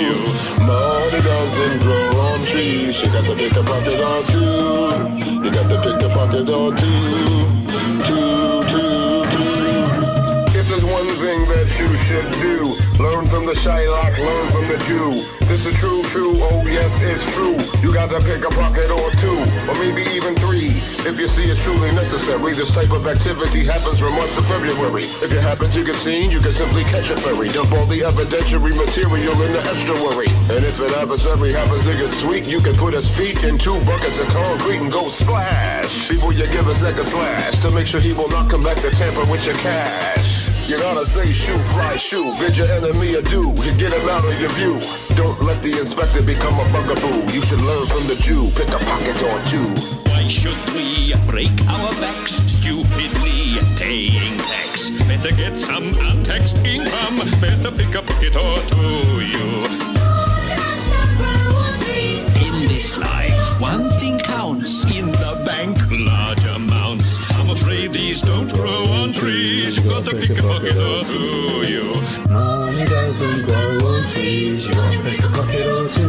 Money doesn't grow on trees. You got to pick a pocket or two. You got to pick a pocket or two. If there's one thing that you should do, learn from the Shylock, learn from the Jew. This is true, oh yes, it's true. You gotta pick a pocket or two, or maybe even three. If you see it's truly necessary, this type of activity happens from March to February. If you happen to get seen, you can simply catch a ferry. Dump all the evidentiary material in the estuary. And if an adversary happens to get sweet, you can put his feet in 2 buckets of concrete and go splash before you give his neck a slash, to make sure he will not come back to tamper with your cash. You gotta say shoot, fly, shoot, bid your enemy adieu, to get him out of your view. Don't let the inspector become a bugaboo. You should learn from the Jew, pick a pocket or two. Why should we break our backs stupidly paying tax? Better get some untaxed income, better pick a pocket or two, In this life, one thing counts. In the bank, large amounts. I'm afraid these don't grow on trees. You gotta pick a pocket or two, Money doesn't grow on trees. You gotta pick a pocket or two.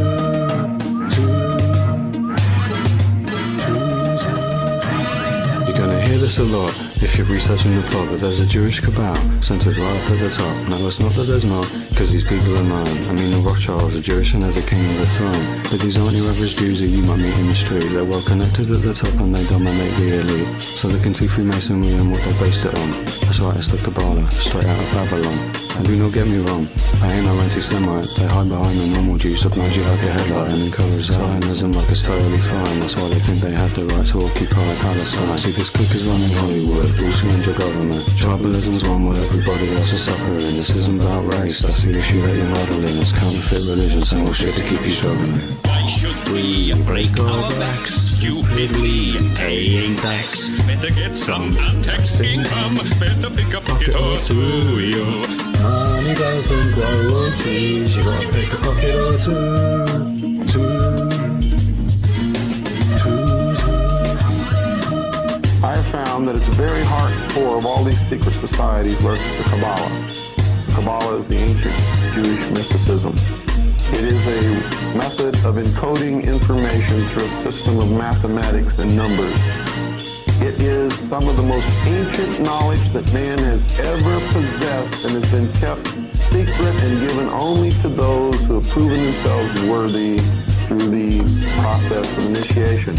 You're gonna hear this a lot. If you're researching the plot, but there's a Jewish cabal centered right up at the top. No, it's not that there's not, because these people are mine. I mean, the Rothschilds are Jewish and they're the king of the throne. But these aren't your average Jews that you might meet in the street. They're well connected at the top and they dominate the elite. So they can see Freemasonry and what they based it on. That's right, it's the Kabbalah, straight out of Babylon. And do not get me wrong, I ain't no anti-Semite. They hide behind the normal Jews that blind you like a headlight and encourage Zionism like it's totally fine. That's why they think they have the right to occupy Palestine. See, this clique is running Hollywood, bullshit your government. Tribalism's one what everybody else is suffering. This isn't about race, that's the issue that you're modeling. It's counterfeit religion, same old shit to keep you struggling. Why should we break our backs stupidly paying tax? Better get some tax income, better pick a pocket or two, yo. Money doesn't grow on trees, you gotta pick a pocket or two. I have found that at the very heart and core of all these secret societies lurks the Kabbalah. The Kabbalah is the ancient Jewish mysticism. It is a method of encoding information through a system of mathematics and numbers. It is some of the most ancient knowledge that man has ever possessed and has been kept secret and given only to those who have proven themselves worthy through the process of initiation.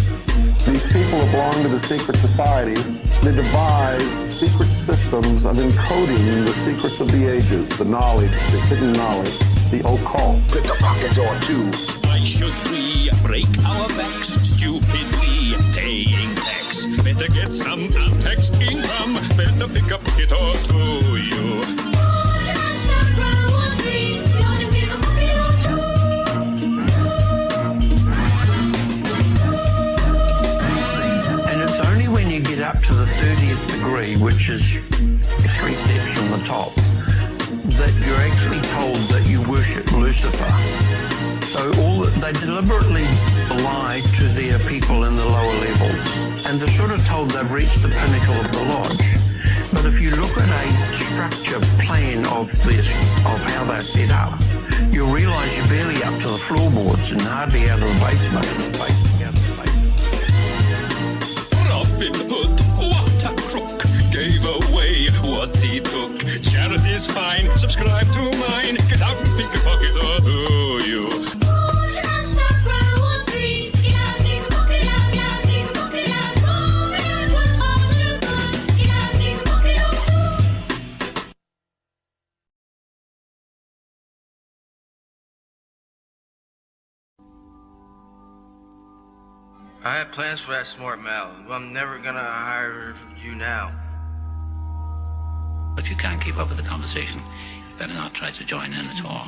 These people who belong to the secret societies, they devise secret systems of encoding the secrets of the ages, the knowledge, the hidden knowledge, the occult. Pick a pocket or two. Why should we break our backs stupidly paying tax? Better get some tax income, better pick a pocket or two, you. And it's only when you get up to the 30th degree, which is 3 steps from the top, that you're actually told that you worship Lucifer. So they deliberately lie to their people in the lower levels, and they're sort of told they've reached the pinnacle of the lodge. But if you look at a structure plan of how they're set up, you'll realise you're barely up to the floorboards and hardly out of the basement. Robin Hood, what a crook, gave away what he took. Charity's fine, subscribe to mine, get out and pick a pocket or two, you. I had plans for that smart Mal, but I'm never gonna hire you now. If you can't keep up with the conversation, you better not try to join in at all.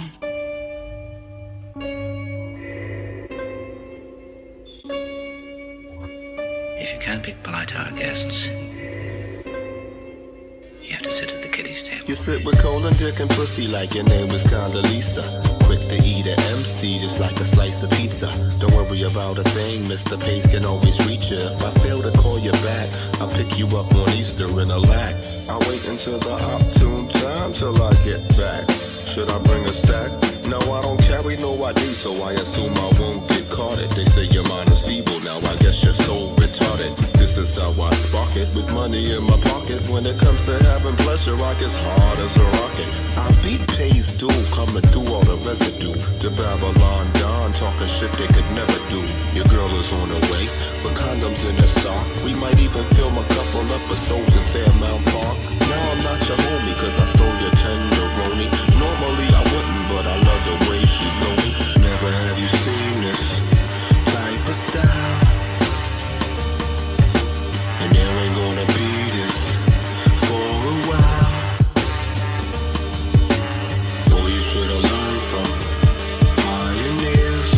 If you can't be polite to our guests, you have to sit at the kiddies' table. You sit with colon, dick, and pussy like your name was Condoleezza. Quick to eat an MC just like a slice of pizza. Don't worry about a thing, Mr. Pace can always reach you. If I fail to call you back, I'll pick you up on Easter in a lack. I'll wait until the opportune time till I get back. Should I bring a stack? No, I don't carry no ID, so I assume I won't get caught. They say your mind is feeble, now I guess you're so retarded. This is how I spark it, with money in my pocket. When it comes to having pleasure, I get hard as a rocket. I beat Pay's due, coming through all the residue. The Babylon Don, talking shit they could never do. Your girl is on her way, with condoms in her sock. We might even film a couple episodes in Fairmount Park. Now I'm not your homie, cause I stole your tenderoni. Normally I wouldn't, but I love the way she know me. Never have you seen this type of style, and there ain't gonna be this for a while. Boy, you should've learned from pioneers.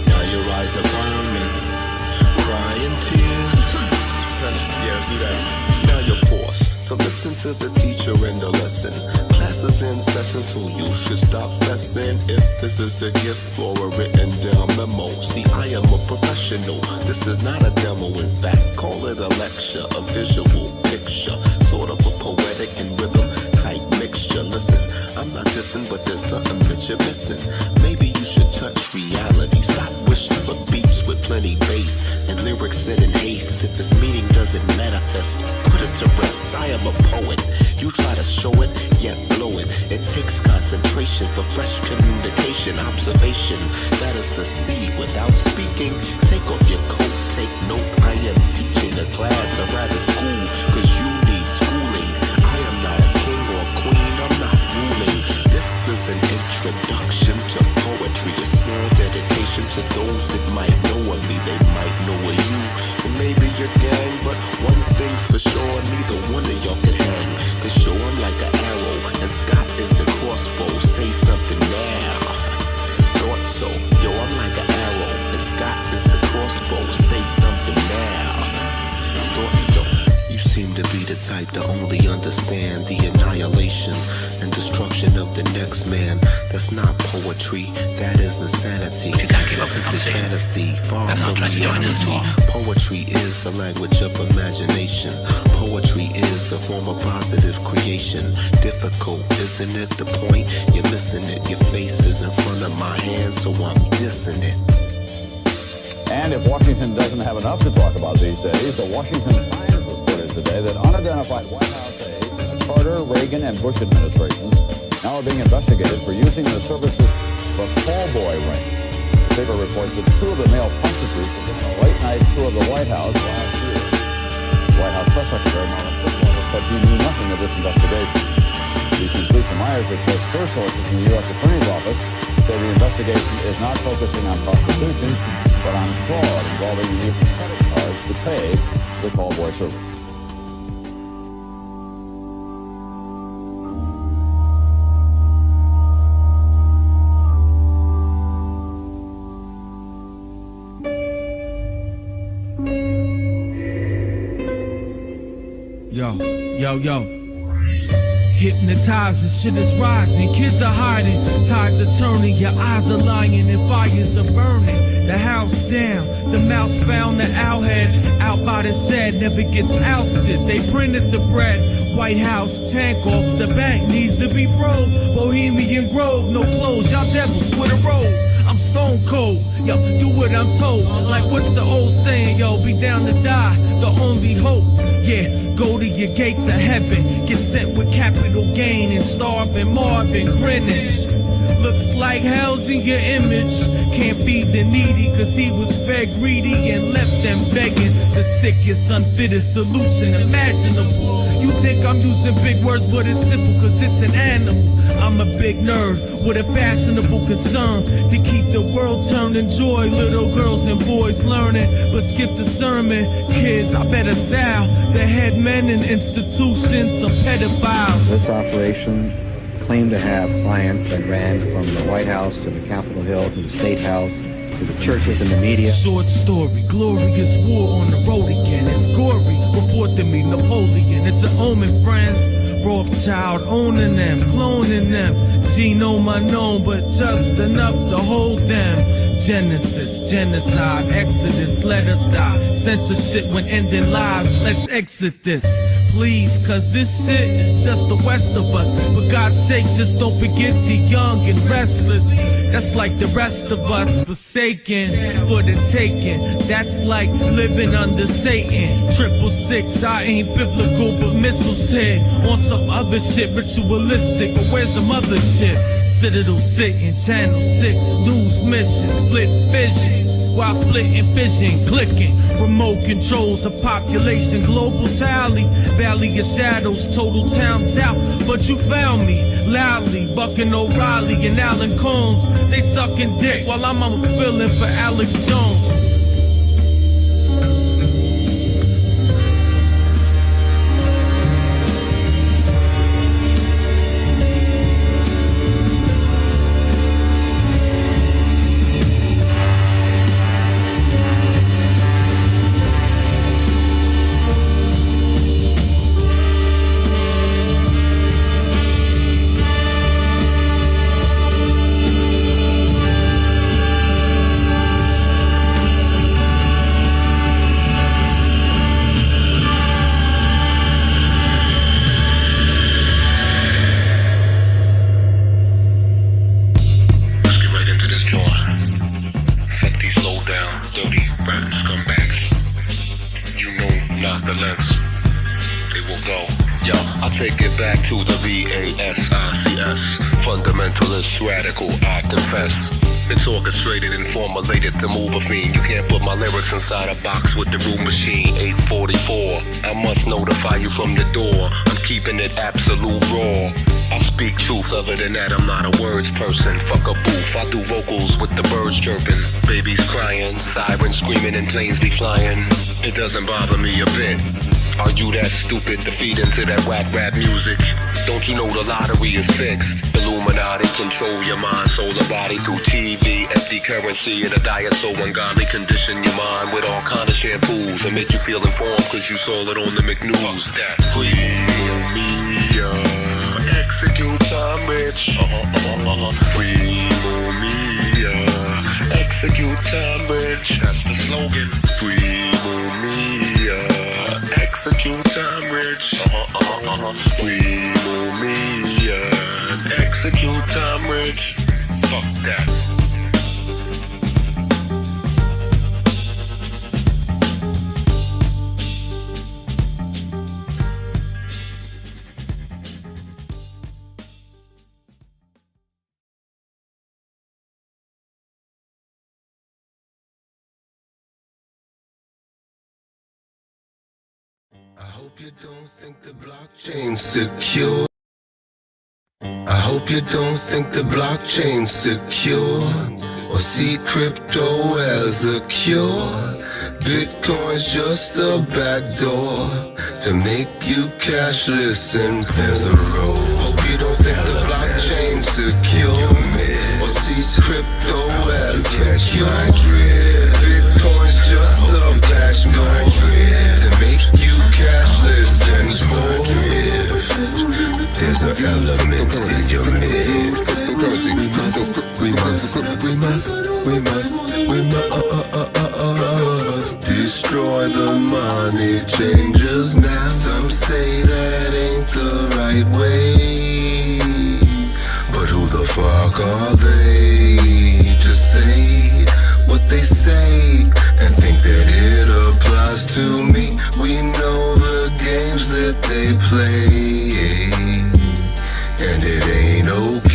Now your eyes are burning, crying tears. Yeah, see that? Now you're forced to listen to the teacher in the lesson. Class is in session, so you should stop fessing. If this is a gift or a written down memo, see, I am a professional. This is not a demo. In fact, call it a lecture, a visual picture, sort of a poetic and rhythm type mixture. Listen, I'm not dissing, but there's something that you're missing. Maybe you should touch reality. Stop wishing for beats with plenty bass and lyrics set in haste. If this meaning doesn't show it, yet blow it. It takes concentration for fresh communication, observation. That is the seed without speaking. Take off your coat, take note. I am teaching a class, or rather school, cause you need schooling. I am not a king or queen, I'm not ruling. This is an introduction to poetry, a small dedication to those that might know of me, they might know of you, and maybe your gang, but one thing's for sure, neither one of y'all can hang, cause yo, I'm like an arrow, and Scott is the crossbow, say something now. Thought so, yo, I'm like an arrow, and Scott is the crossbow, say something now. Thought so. You seem to be the type to only understand the annihilation and destruction of the next man. That's not poetry, that is insanity. It's simply fantasy, far from reality. Poetry is the language of imagination. Poetry is a form of positive creation. Difficult, isn't it the point? You're missing it, your face is in front of my hand, so I'm dissing it. And if Washington doesn't have enough to talk about these days, the Washington Times reported today that unidentified White House aides in the Carter, Reagan, and Bush administrations now are being investigated for using the services of a call boy ring. The paper reports that two of the male prostitutes were given a late-night tour of the White House last year. The White House press secretary, Marlon Footwater, said he knew nothing of this investigation. D.C. Lisa Myers reports her sources in the U.S. Attorney's Office say the investigation is not focusing on prostitution, but on fraud involving the use of credit cards to pay the call boy service. Yo. Hypnotizing, shit is rising, kids are hiding, tides are turning, your eyes are lying and fires are burning. The house down, the mouse found the owl head, out by the set, never gets ousted. They printed the bread, White House tank off the bank needs to be broke. Bohemian Grove, no clothes, y'all devils with a robe. I'm stone cold, yo, do what I'm told. Like what's the old saying, yo, be down to die, the only hope. Yeah, go to your gates of heaven, get sent with capital gain and starving Marvin Greenwich. Looks like hell's in your image. Can't feed the needy cause he was fed greedy and left them begging. The sickest, unfittest solution imaginable. You think I'm using big words, but it's simple cause it's an animal. I'm a big nerd with a fashionable concern to keep the world turning joy. Little girls and boys learning, but skip the sermon. Kids, I better thou. The head men in institutions are pedophiles. This operation claimed to have clients that ran from the White House to the Capitol Hill to the State House to the churches and the media. Short story, glorious war on the road again. It's gory, report to me, Napoleon. It's an omen, friends. Rothschild owning them, cloning them. Genome unknown, but just enough to hold them. Genesis, genocide, exodus, let us die. Censorship when ending lives, let's exit this. Please, cause this shit is just the west of us. For God's sake, just don't forget the young and restless. That's like the rest of us, forsaken for the taking. That's like living under Satan. 666, I ain't biblical, but missiles hit on some other shit, ritualistic. But where's the mothership? Citadel sitting, Channel 6, news mission, split vision. While splitting vision, clicking, remote controls of population, global tally, valley of shadows, total towns out. But you found me, loudly, Bucking O'Reilly and Alan Combs. They sucking dick while I'm filling for Alex Jones. Yo, I take it back to the BASICS. Fundamentalist, radical, I confess. It's orchestrated and formulated to move a fiend. You can't put my lyrics inside a box with the room machine. 844, I must notify you from the door. I'm keeping it absolute raw. I speak truth, other than that I'm not a words person. Fuck a booth, I do vocals with the birds chirping. Babies crying, sirens screaming and planes be flying. It doesn't bother me a bit. Are you that stupid to feed into that whack rap music? Don't you know the lottery is fixed? Illuminati control your mind, soul, and body through TV. Empty currency and a diet so ungodly. Condition your mind with all kind of shampoos and make you feel informed cause you saw it on the McNews. That free me, execute time rich. Free me, execute time rich. That's the slogan. Free me, execute time rich. Free me, execute time rich. Fuck that. I hope you don't think the blockchain's secure. I hope you don't think the blockchain's secure or see crypto as a cure. Bitcoin's just a backdoor to make you cashless and there's a road. Hope you don't think the blockchain's secure or see crypto as a cure. Bitcoin's just a backdoor to make you cashless and poor. There's an element in your myth. We must destroy the money changers now. Some say that ain't the right way, but who the fuck are they to say what they say and think that it applies to me? We know the games that they play, and it ain't okay.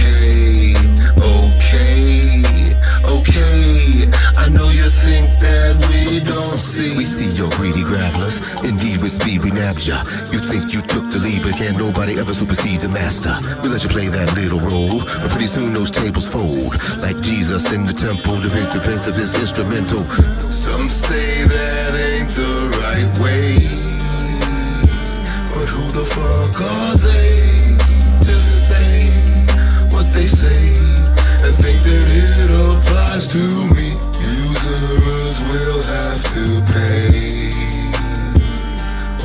I know you think that we don't see. We see your greedy grabblers. Indeed, with speed we nabbed ya. You think you took the lead, but can't nobody ever supersede the master. We let you play that little role, but pretty soon those tables fold. Like Jesus in the temple, the repent of his instrumental. Some say that ain't the right way, but who the fuck are they to say what they say and think that it applies to me? Users will have to pay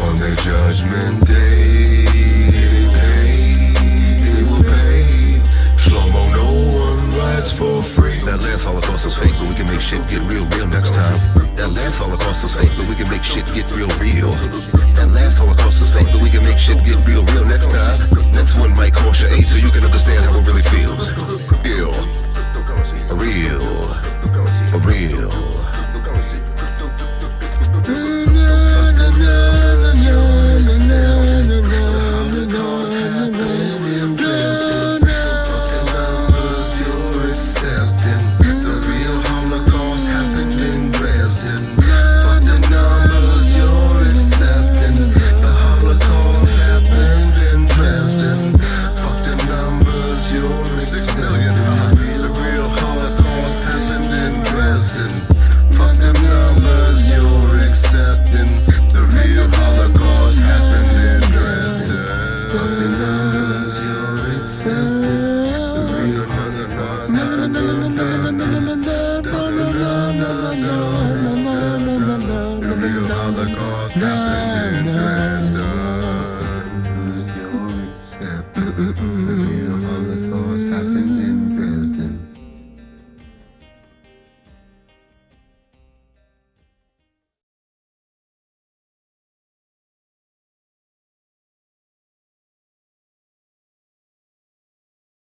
on their judgment day. They will pay. Shlomo, no one writes for free. That last Holocaust is fake, but we can make shit get real next time. That last Holocaust is fake, but we can make shit get real. That last Holocaust is fake, but we can make shit get real next time. Next one might cost you 8 so you can understand how it really feels. For real.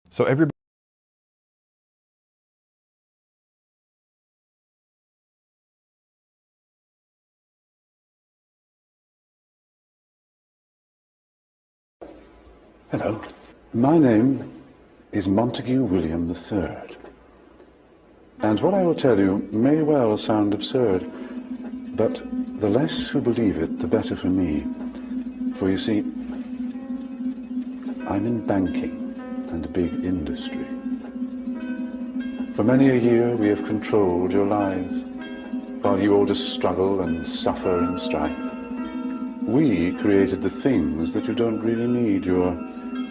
So everybody Hello. My name is Montague William III. And what I will tell you may well sound absurd, but the less who believe it, the better for me. For you see, I'm in banking and big industry. For many a year we have controlled your lives, while you all just struggle and suffer in strife. We created the things that you don't really need, your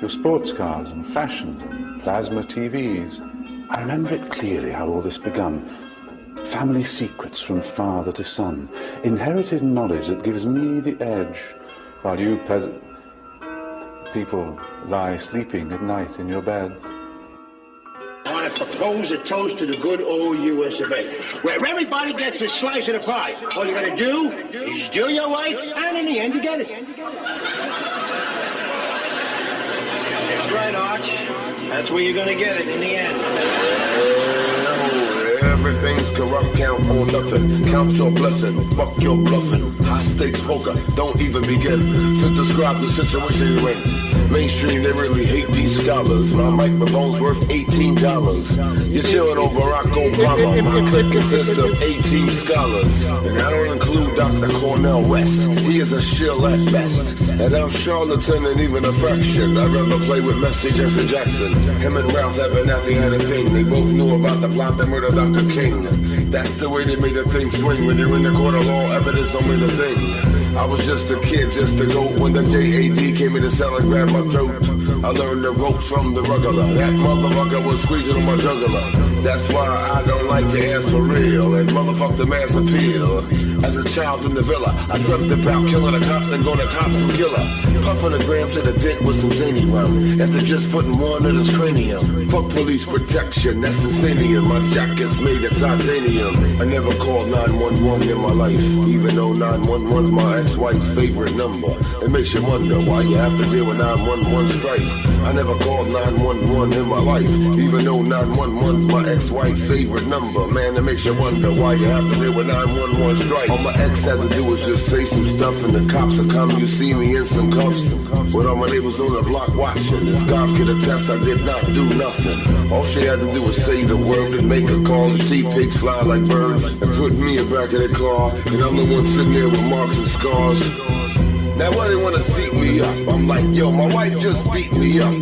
sports cars and fashions and plasma TVs. I remember it clearly how all this begun. Family secrets from father to son. Inherited knowledge that gives me the edge, while you people lie sleeping at night in your beds. I want to propose a toast to the good old US of A, where everybody gets a slice of the pie. All you got to do is do your right, and in the end you get it. That's right, Arch. That's where you're going to get it in the end. Everything's corrupt, count on nothing. Count your blessing, fuck your bluffing. High stakes poker, don't even begin to describe the situation you're in. Mainstream, they really hate these scholars. My microphone's worth $18. You're chilling on Barack Obama. My clip consists of 18 scholars. And I don't include Dr. Cornell West. He is a shill at best. And I'm charlatan and even a fraction. I'd rather play with Messi, Jesse Jackson. Him and Ralph Abernathy had a thing. They both knew about the plot that murdered Dr. King. That's the way they made the thing swing. When you're in the court of law, evidence don't mean a thing. I was just a kid, just a goat, when the JAD came in the cell and grabbed my throat. I learned the ropes from the ruggler. That motherfucker was squeezing on my jugular. That's why I don't like your ass for real. And motherfuck the mass appeal. As a child in the villa, I dreamt about killing a cop and going to cops from killer. Puffing a gram to the dick with some zany rum. After just putting one in his cranium. Fuck police protection, that's insanium. My jacket's made of titanium. I never called 911 in my life, even though 911's my ex-wife's favorite number. It makes you wonder why you have to deal with 911 strife. I never called 911 in my life, even though 911's my ex-wife's favorite number. Man, it makes you wonder why you have to deal with 911 strife. All my ex had to do was just say some stuff and the cops will come. You see me in some cuffs with all my neighbors on the block watching. As God could attest, I did not do nothing. All she had to do was say the word and make a call. And see pigs fly like birds and put me in back of the car. And I'm the one sitting there with marks and scars. Now why they wanna seat me up? I'm like, yo, my wife just beat me up.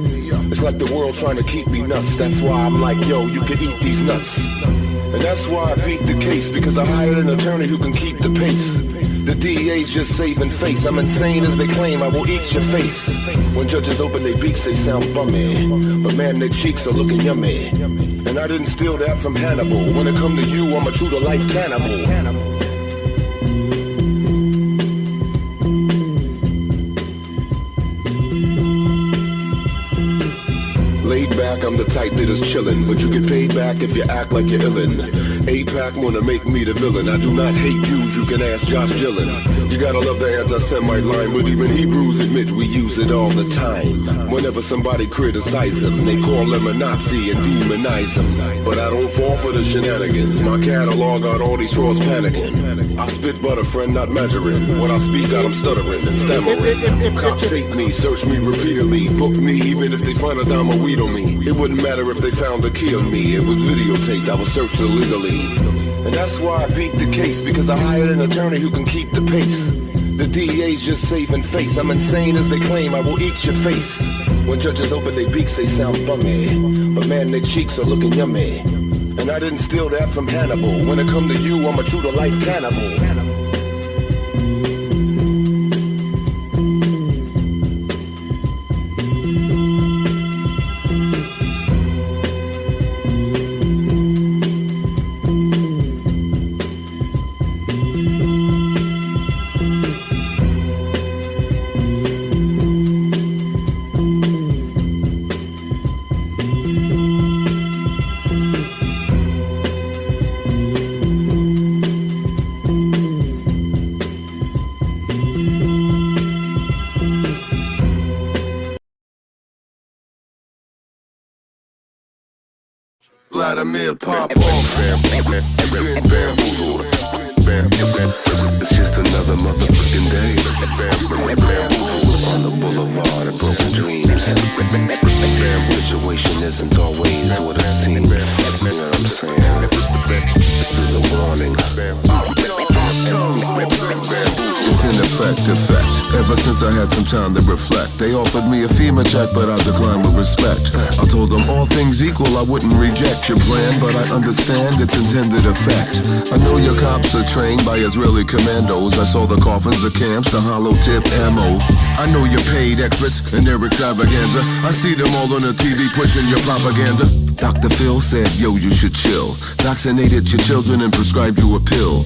It's like the world trying to keep me nuts. That's why I'm like, yo, you can eat these nuts. And that's why I beat the case, because I hired an attorney who can keep the pace. The DA's just saving face. I'm insane as they claim, I will eat your face. When judges open their beaks, they sound bummy. But man, their cheeks are looking yummy. And I didn't steal that from Hannibal. When it come to you, I'm a true-to-life cannibal. Laid back, I'm the type that is chillin', but you get paid back if you act like you're illin'. APAC wanna make me the villain. I do not hate Jews, you can ask Josh Dillon. You gotta love the anti-Semite line, but even Hebrews admit we use it all the time. Whenever somebody criticize them, they call them a Nazi and demonize them. But I don't fall for the shenanigans. My catalog got all these frauds panicking. I spit butter, friend, not measuring. When I speak out, I'm stuttering and stammering. Cops hate me, search me repeatedly, book me even if they find a dime of weed on me. It wouldn't matter if they found a key on me. It was videotaped, I was searched illegally. And that's why I beat the case, because I hired an attorney who can keep the pace. The DA's just saving face. I'm insane as they claim, I will eat your face. When judges open their beaks, they sound bummy. But man, their cheeks are looking yummy. And I didn't steal that from Hannibal. When it come to you, I'm a true-to-life cannibal. Vladimir pop off, been bamboozled. It's just another motherfucking day. Bamboozled on the boulevard of broken dreams. situation isn't always what it seems. You know what I'm saying? This is a warning. It's in effect. Ever since I had some time to reflect, they offered me a FEMA check, but I declined with respect. I told them all things equal, I wouldn't reject your plan, but I understand its intended effect. I know your cops are trained by Israeli commandos. I saw the coffins, the camps, the hollow tip ammo. I know you're paid experts in their extravaganza. I see them all on the TV pushing your propaganda. Dr. Phil said, yo, you should chill. Vaccinated your children and prescribed you a pill.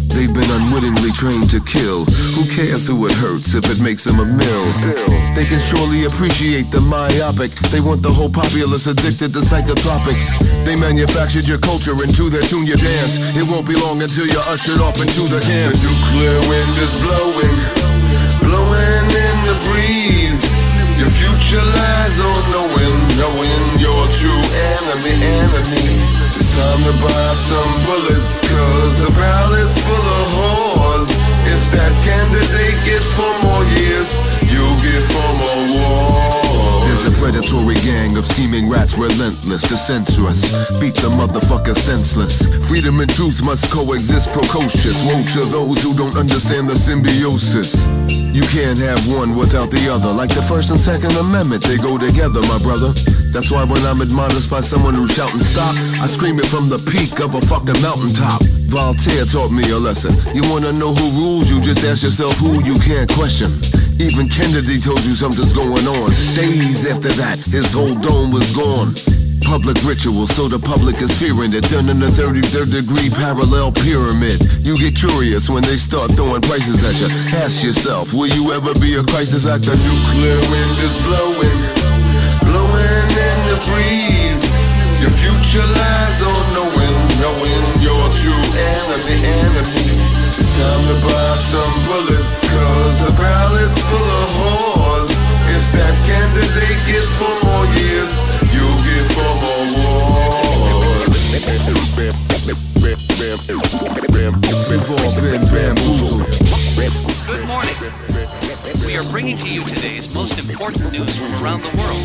They've been unwittingly trained to kill. Who cares who it hurts if it makes them a meal? Still, they can surely appreciate the myopic. They want the whole populace addicted to psychotropics. They manufactured your culture into their tune, your dance. It won't be long until you're ushered off into the camp. The nuclear wind is blowing, blowing in the breeze. Your future lies on knowing your true enemy. It's time to buy some bullets, cause the ballot's full of whores. If that candidate gets 4 more years, you'll get 4 more wars. There's a predatory gang of scheming rats, relentless to censor us, beat the motherfucker senseless. Freedom and truth must coexist, precocious. Woe to those who don't understand the symbiosis. You can't have one without the other. Like the First and Second Amendment, they go together, my brother. That's why when I'm admonished by someone who's shouting stop, I scream it from the peak of a fucking mountaintop. Voltaire taught me a lesson. You wanna know who rules you, just ask yourself who you can't question. Even Kennedy told you something's going on. Days after that, his whole dome was gone. Public ritual, so the public is fearing it. Done in the 33rd degree parallel pyramid. You get curious when they start throwing prices at you. Ask yourself, will you ever be a crisis actor? Nuclear wind is blowing, blowing in the breeze. Your future lies on knowing your true enemy. It's time to buy some bullets, cause the ballot's full of whores. If that candidate gets 4 more years, you'll get 4 more wars. We've all been bamboozled. Good morning. We are bringing to you today's most important news from around the world.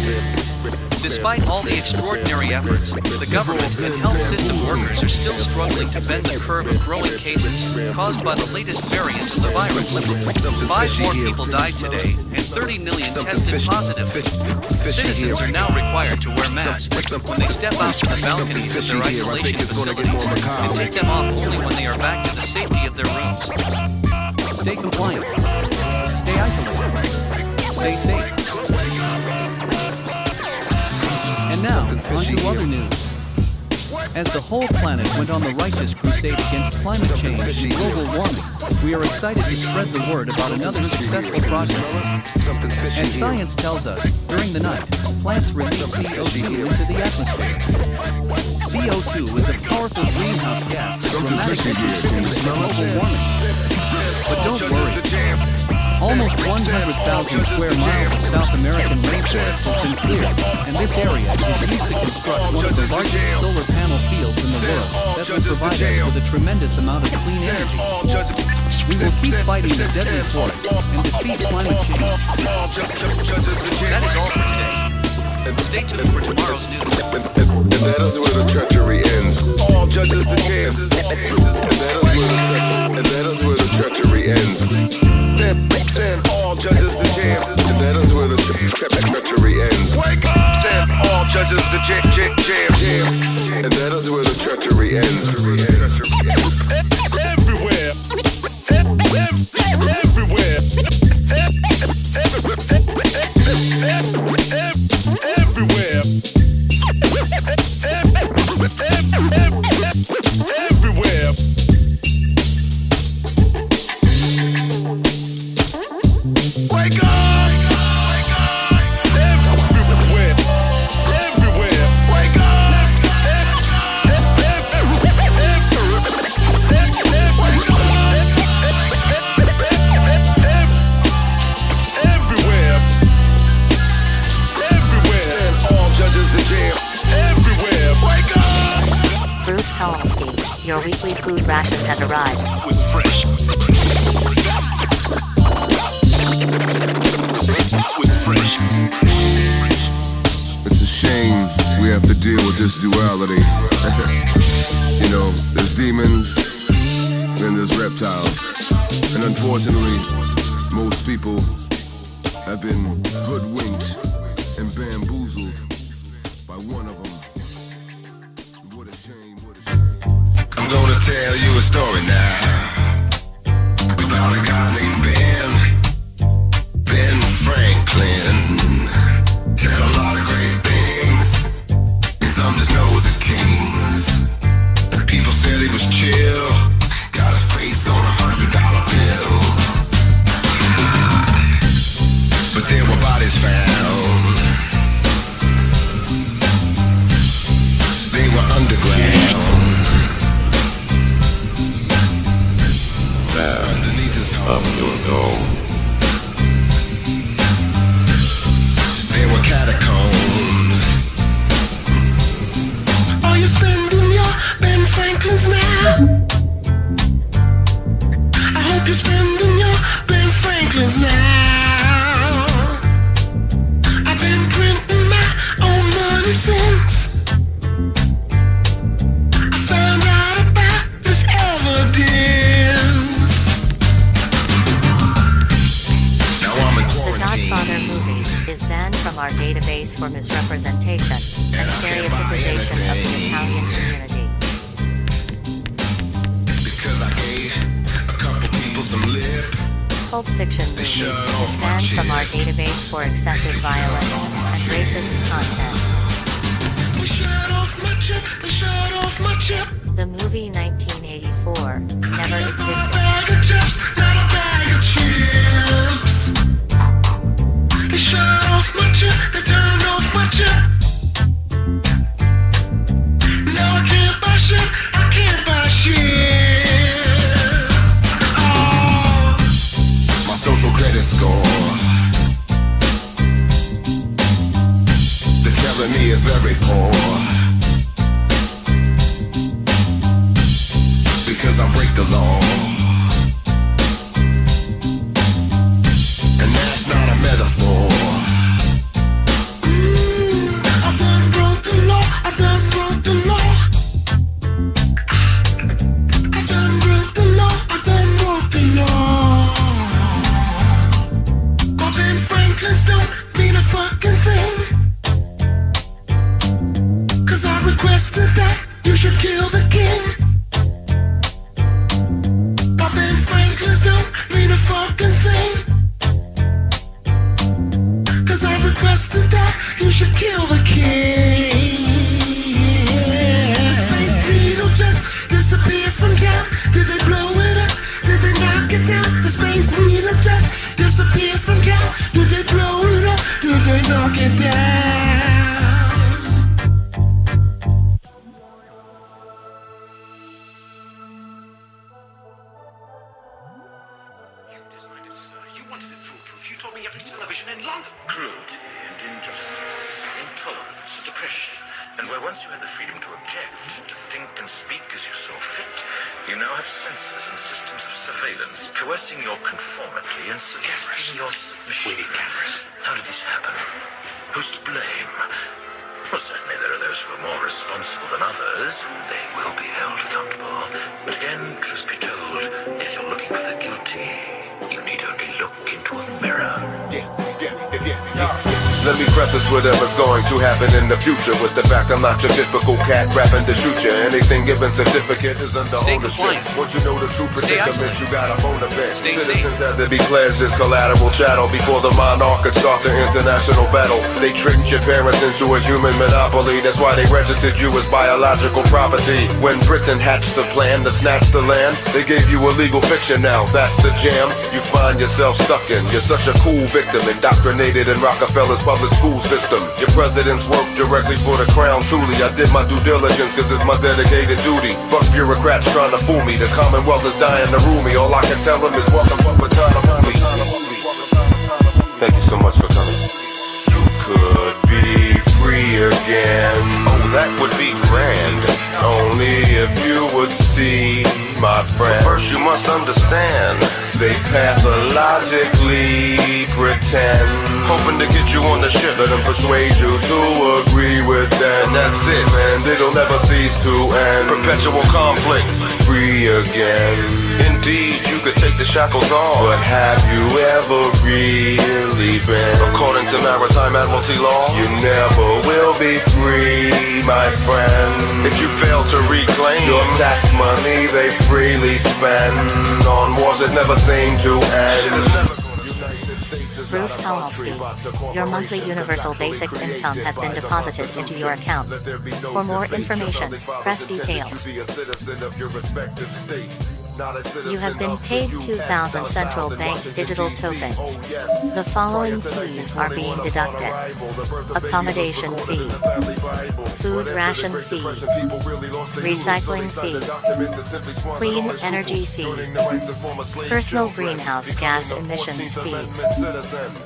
Despite all the extraordinary efforts, the government and health system workers are still struggling to bend the curve of growing cases caused by the latest variants of the virus. 5 more people died today, and 30 million tested positive. Citizens are now required to wear masks when they step out to the balconies of their isolation facilities, and take them off only when they are back to the safety of their rooms. Stay compliant. Stay isolated. Stay safe. And now, on to other news. As the whole planet went on the righteous crusade against climate change and global warming, we are excited to spread the word about another successful project. As science tells us, during the night, plants release CO2 into the atmosphere. CO2 is a powerful greenhouse gas that dramatically contributes to global warming. But don't worry. Almost 100,000 square miles of South American rainforest has been cleared, and this area is used to construct one of the largest solar panel fields in the world that will provide us with a tremendous amount of clean energy. We will keep fighting the deadly forest and defeat climate change. That is all for today. Stay tuned for tomorrow's news. And that is where the treachery ends. All judges the jam. And that is where the treachery ends. Send all judges the jam. And that is where the treachery ends. Wake up! Send all judges the jam. And that is where the treachery ends. Everywhere. Everywhere. Everywhere. Everywhere. Wake up! Everywhere. Everywhere. Wake up! Everywhere. Everywhere. And all judges the jam. Everywhere. Wake up! Bruce Kowalski, your weekly food ration has arrived. With fresh. It's a shame this duality. You know, there's demons and there's reptiles. And unfortunately, most people have been hoodwinked and bamboozled by one of them. What a shame, what a shame. I'm gonna tell you a story now about a guy named Ben Franklin. Said a lot of great things. His thumbed his nose at kings. People said he was chill. Got a face on $100 bill. But there were bodies found. They were underground. Underneath his home. There were catacombs. Are you spending your Ben Franklin's now? I hope you're spending your Ben Franklin's now. I've been printing my own money since I found out about this evidence. Now I'm in The quarantine. Godfather movie is banned from our database for misrepresentation and stereotypization of the Italian community. Because I gave a couple people some lip. Pulp Fiction movie is banned from our database for excessive violence and racist content. They shut off my chip, they shut off my chip. The movie 1984 never existed. Bag of chips, not a bag of chips. They shut off my chip, they turned off my chip. Now I can't buy shit, I can't buy shit. Oh, my social credit score. They're telling me it's very poor. Because I break the law. And that's not a metaphor. I've done broke the law, I've done broke the law. I've done broke the law, I've done broke the law. My Ben Franklins don't mean a fucking thing. Cause I requested that you should kill the king. My Ben Franklins don't mean a fucking thing. Cause I requested that you should kill the king. The Space Needle just disappeared from town. Did they blow it up? Did they knock it down? The Space Needle just disappeared from town. Did they blow it up? Did they knock it down? You wanted it foolproof. You told me every television in London. Cruelty and injustice, intolerance and oppression. And where once you had the freedom to object, to think and speak as you saw fit, you now have censors and systems of surveillance, coercing your conformity and suppressing your submission. We need cameras. How did this happen? Who's to blame? Well, certainly there are those who are more responsible than others. They will be held accountable. But again, truth be told, if you're looking for the guilty, you need only look into a mirror. Let me preface whatever's going to happen in the future with the fact I'm not your typical cat rapping to shoot you. Anything given certificate is under ownership. Once you know the true predicament, you got a bone to bend. Citizens have to be pledged as collateral chattel before the monarch could start the international battle. They tricked your parents into a human monopoly. That's why they registered you as biological property. When Britain hatched the plan to snatch the land, they gave you a legal fiction now. That's the jam you find yourself stuck in. You're such a cool victim, indoctrinated in Rockefeller's public school system. Your presidents work directly for the crown. Truly, I did my due diligence cause it's my dedicated duty. Fuck bureaucrats trying to fool me. The Commonwealth is dying to rule me. All I can tell them is welcome to autonomy. Thank you so much for coming. You could be free again. Oh, that would be grand. Only if you would see, my friend. But first you must understand, they pathologically pretend, hoping to get get you on the ship. Let them persuade you to agree with that. And that's it, man. It'll never cease to end. Perpetual conflict, free again. Indeed, you could take the shackles off, but have you ever really been? According to maritime admiralty law, you never will be free, my friend. If you fail to reclaim your tax money they freely spend on wars that never seem to end. Bruce Kowalski, your monthly universal basic income has been deposited into your account. For more information, press details. You have been paid 2,000 central bank digital tokens. The following fees are being deducted: accommodation fee, food ration fee, recycling fee, clean energy fee, personal greenhouse gas emissions fee,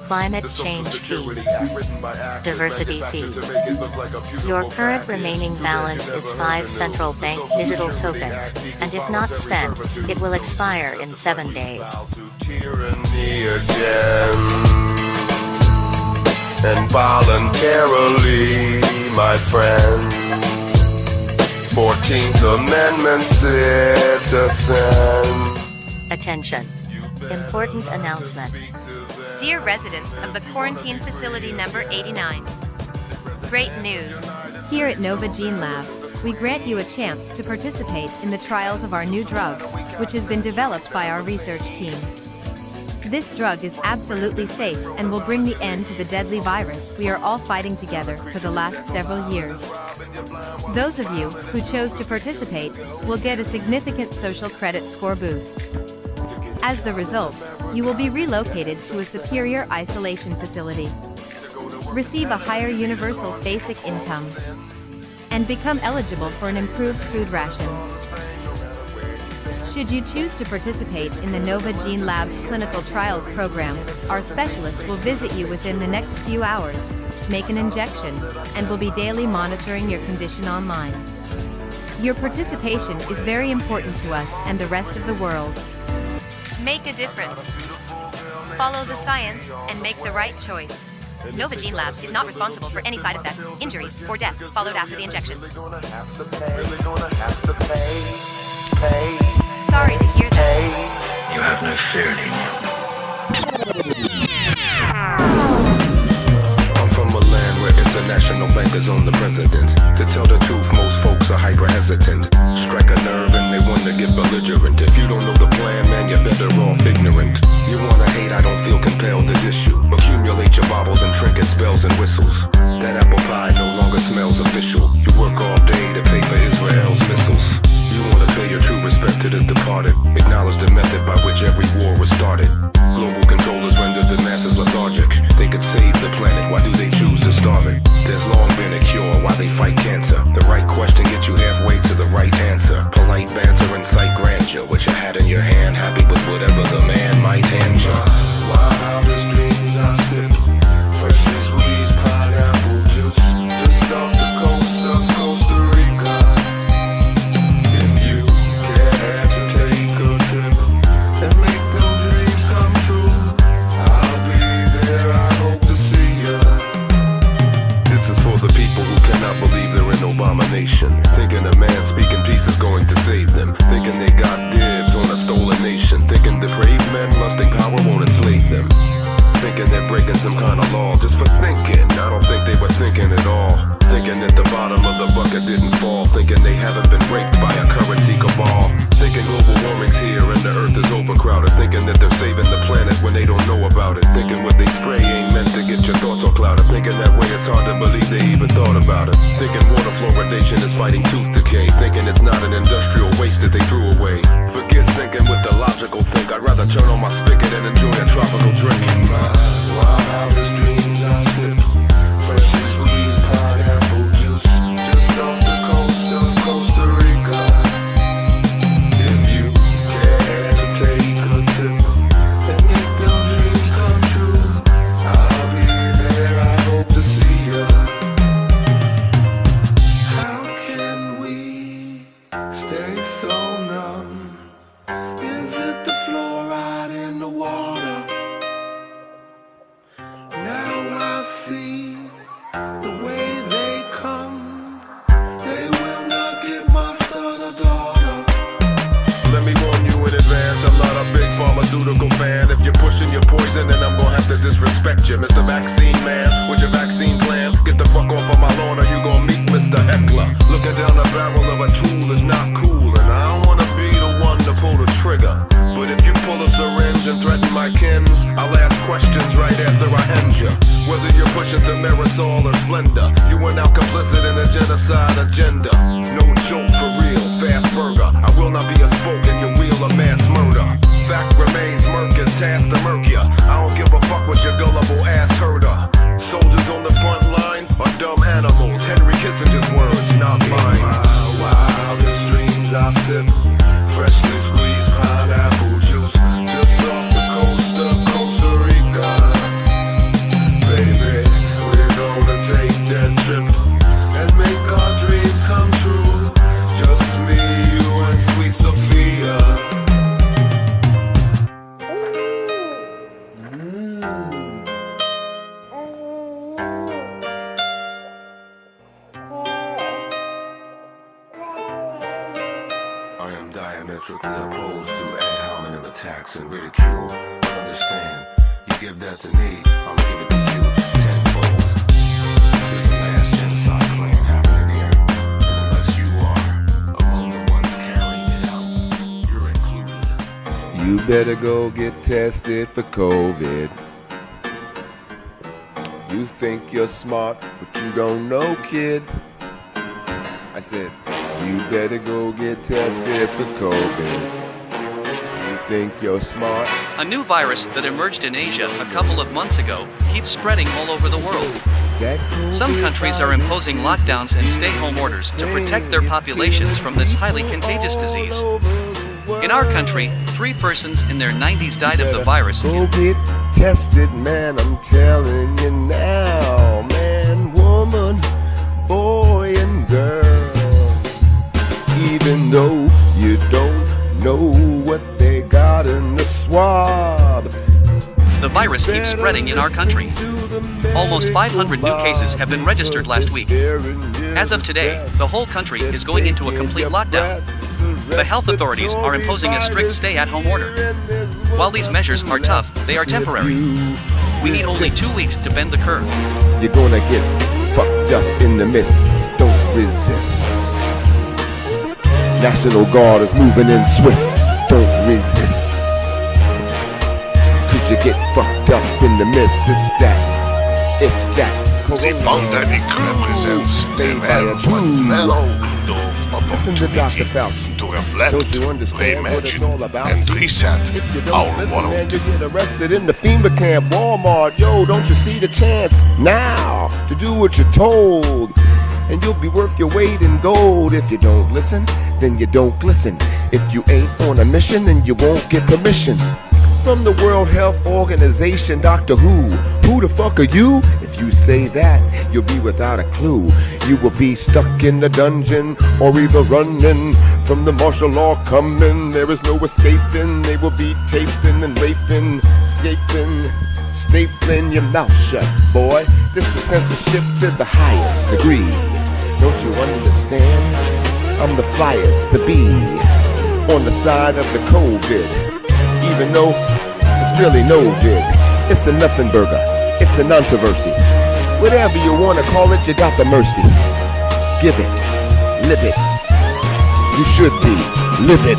climate change fee, diversity fee. Your current remaining balance is 5 central bank digital tokens, and if not spent, it will expire in 7 days. And voluntarily, my friend, 14th Amendment citizen. Attention. Important announcement. Dear residents of the quarantine facility number 89, great news. Here at Nova Gene Labs, we grant you a chance to participate in the trials of our new drug, which has been developed by our research team. This drug is absolutely safe and will bring the end to the deadly virus we are all fighting together for the last several years. Those of you who chose to participate will get a significant social credit score boost. As the result, you will be relocated to a superior isolation facility, receive a higher universal basic income, and become eligible for an improved food ration. Should you choose to participate in the Nova Gene Labs clinical trials program, our specialist will visit you within the next few hours, make an injection, and will be daily monitoring your condition online. Your participation is very important to us and the rest of the world. Make a difference. Follow the science and make the right choice. Nova Gene Labs is not responsible for any side effects, injuries, or death followed after the injection. Sorry to hear that. You have no fear anymore. I'm from a land where international bankers own the president. To tell the truth, most folks are hyper hesitant. Strike a nerve and they want to get belligerent. If you don't know the plan, man, you're better off ignorant. You wanna hate, I don't feel compelled to diss you. Accumulate your baubles and trinkets, bells and whistles. That apple pie no longer smells official. You work all day to pay for Israel's missiles. You wanna pay your true respect to the departed. Acknowledge the method by which every war was started. Global controllers rendered the masses lethargic. They could save the planet, why do they choose to starve it? There's long been a cure, why they fight cancer. The right question gets you halfway to the right answer. Polite banter and sight grandeur. What you had in your hand, happy with whatever the man might hand you. Wildest dreams I sip, freshly squeezed pineapple juice, just off the coast of Costa Rica. If you care to take a trip and make those dreams come true, I'll be there, I hope to see ya. This is for the people who cannot believe they're an abomination, thinking a man speaking peace is going to save them, thinking they got dibs on a stolen nation, thinking depraved men lusting power won't enslave them, thinking they're breaking some kind of law just for thinking. I don't think they were thinking at all, thinking that the bottom of the bucket didn't fall, thinking they haven't been raped by a currency cabal, thinking global warming's here and the earth is overcrowded, thinking that they're saving the planet when they don't know about it, thinking what they spray ain't meant to get your thoughts all clouded, thinking that way it's hard to believe they even thought about it, thinking water fluoridation is fighting tooth decay, thinking it's not an industrial waste that they threw away. Forget thinking with the logical think, I'd rather turn on my spigot and enjoy a tropical drink. Wildest dreams I sip, freshly squeezed pineapple juice, just off the coast of Costa Rica. If you care to take a trip and make your dreams come true, I'll be there, I hope to see ya. How can we stay so numb? Is it the fluoride in the water? see the way they come. They will not get my son or daughter. Let me warn you in advance, I'm not a big pharmaceutical fan. If you're pushing your poison, then I'm gonna have to disrespect you. Mr. Vaccine Man, with your vaccine plan, get the fuck off of my lawn or you gonna meet Mr. Heckler. Looking down the barrel of a tool is not cool, and I don't wanna be the one to pull the trigger. But if you pull a syringe and threaten my kins, I'll ask questions right after I end you. Whether you're pushing the Marisol or Splendor, you were now complicit in a genocide agenda. No joke for real, fast burger. I will not be a spoke in your wheel of mass murder. Fact remains, murk is tasked to murk ya. I don't give a fuck what your gullible ass heard of. Soldiers on the front line are dumb animals. Henry Kissinger's words, not mine. In my wildest dreams I sip freshly squeezed pineapple juice just off the coast of Costa Rica. Baby, we're gonna take that trip and make our dreams come true. Just me, you, and sweet Sophia. I am diametrically opposed to ad hominem attacks and ridicule. Understand, you give that to me, I'll give it to you tenfold. There's a mass genocide plan happening here, and unless you are among the ones carrying it out, you're included. You better go get tested for COVID. You think you're smart, but you don't know, kid. I said, you better go get tested for COVID. You think you're smart? A new virus that emerged in Asia a couple of months ago keeps spreading all over the world. Some countries are imposing lockdowns and stay-home orders to protect their populations from this highly contagious disease. In our country, 3 persons in their 90s died of the virus. Go get tested, man, I'm telling you now. Man, woman, boy, and girl. Even though you don't know what they got in the swab. The virus keeps spreading in our country. Almost 500 new cases have been registered last week. As of today, the whole country is going into a complete lockdown. The health authorities are imposing a strict stay-at-home order. While these measures are tough, they are temporary. We need only 2 weeks to bend the curve. You're gonna get fucked up in the midst. Don't resist. National Guard is moving in swift. Don't resist. Cause you get fucked up in the midst. It's that. The Pandemic represents the well-run Meldorf opportunity to reflect, reimagine, and reset our world. You get arrested in the FEMA camp, Walmart. Yo, don't you see the chance now to do what you're told? And you'll be worth your weight in gold. If you don't listen, then you don't glisten. If you ain't on a mission, then you won't get permission from the World Health Organization. Doctor Who the fuck are you? If you say that, you'll be without a clue. You will be stuck in the dungeon or either running from the martial law coming. There is no escaping. They will be taping and raping, stapling your mouth shut, boy. This is censorship to the highest degree. Don't you understand? I'm the flyest to be on the side of the COVID, even though it's really no vid. It's a nothing burger. It's a controversy. Whatever you want to call it, you got the mercy. Give it, live it. You should be livid.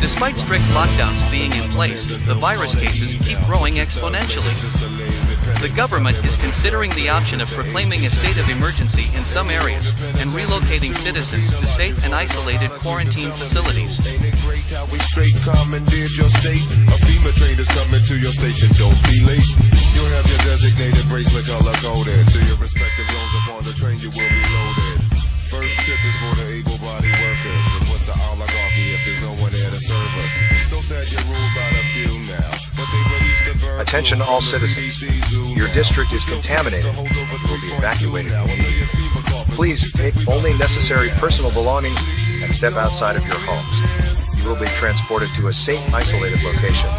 Despite strict lockdowns being in place, the virus cases keep growing exponentially. The government is considering the option of proclaiming a state of emergency in some areas and relocating citizens to safe and isolated quarantine facilities. We straight commandeered your state. A FEMA train is coming to your station. Don't be late. You'll have your designated bracelet color coded. To your respective zones upon the train, you will be loaded. First trip is for the able-bodied workers. And what's the oligarchy if there's no one there to serve us? So sad you're ruled by the few now. But they released the bird. Attention all citizens. Your district is contaminated and will be evacuated. Please take only necessary personal belongings and step outside of your homes. You will be transported to a safe, isolated location.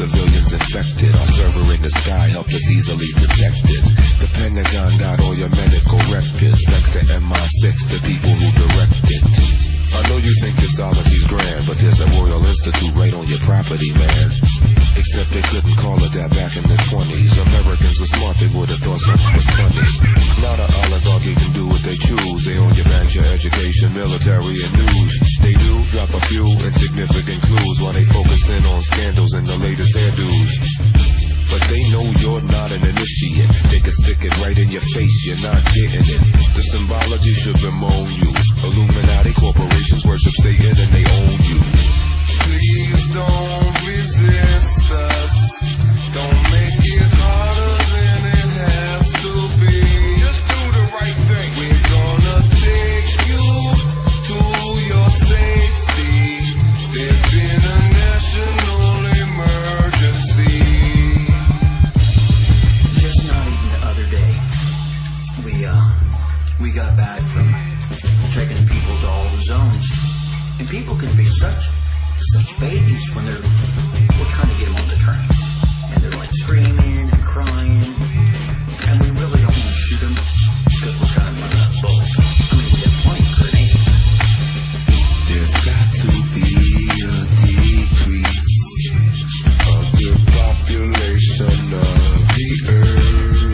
Civilians infected. Our server in the sky helped us easily detect it. The Pentagon got all your medical records. Thanks to MI6, the people who directed. I know you think histology's grand, but there's a Royal Institute right on your property, man. Except they couldn't call it that back in the 20s. Americans were smart, they would have thought something was funny. Now the oligarchy can do what they choose. They own your banks, your education, military, and news. They do drop a few insignificant clues while they focus in on scandals and the latest hairdos. But they know you're not an initiate. They can stick it right in your face, you're not getting it. The symbology should bemoan you. Illuminati corporations worship Satan and they own you. Please don't resist us. Don't make it harder than it has to be. Just do the right thing. We're gonna take you to your safety. There's been a national emergency. Just not even the other day, we got back from taking people to all the zones, and people can be such babies when we're trying to get them on the train, and they're like screaming and crying, and we really don't want to shoot them because we're kind of running out of bullets. I mean, we have plenty of grenades. There's got to be a decrease of the population of the earth.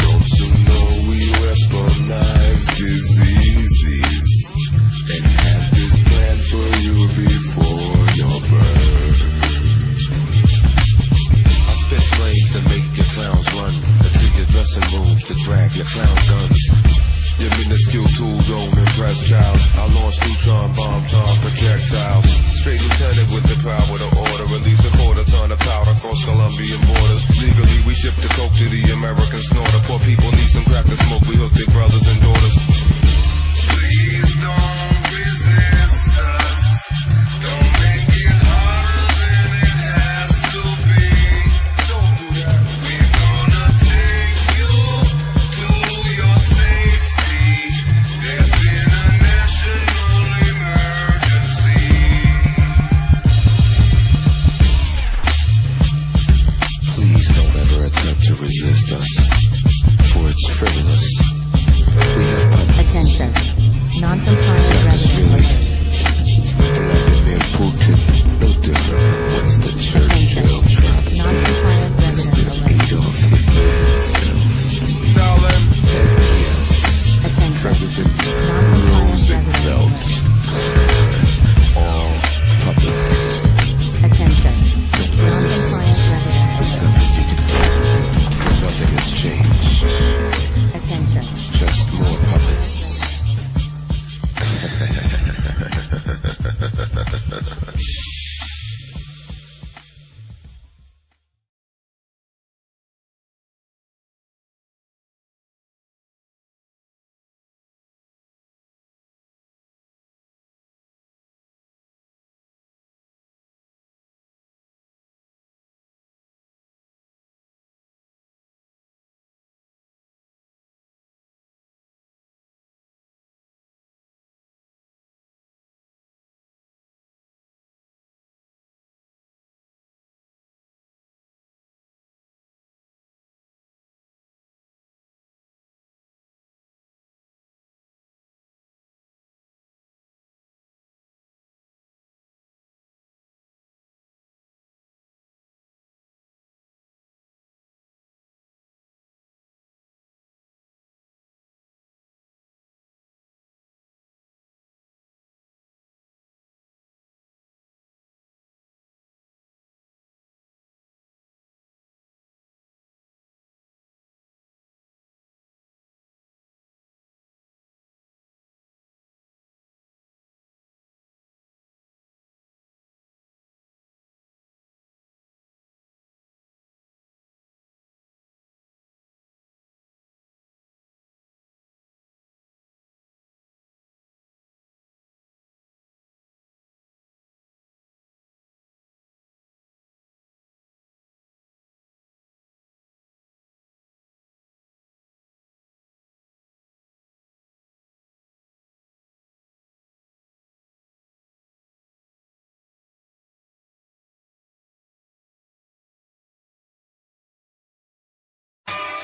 Don't you know we weaponize diseases and have this plan for you before your birth? I spit flames to make your clowns run into your dressing rooms to drag your clown guns. Your minuscule tool don't impress, child. I launch neutron bomb time projectiles. Straight lieutenant with the power to order. Release a quarter ton of powder across Colombian borders. Legally we ship the coke to the American snorter. Poor people need some crack to smoke. We hook their brothers and daughters. Please don't resist us. Don't make it harder than it has to be. Don't do that. We're gonna take you to your safety. There's been a national emergency. Please don't ever attempt to resist us, for it's frivolous. We have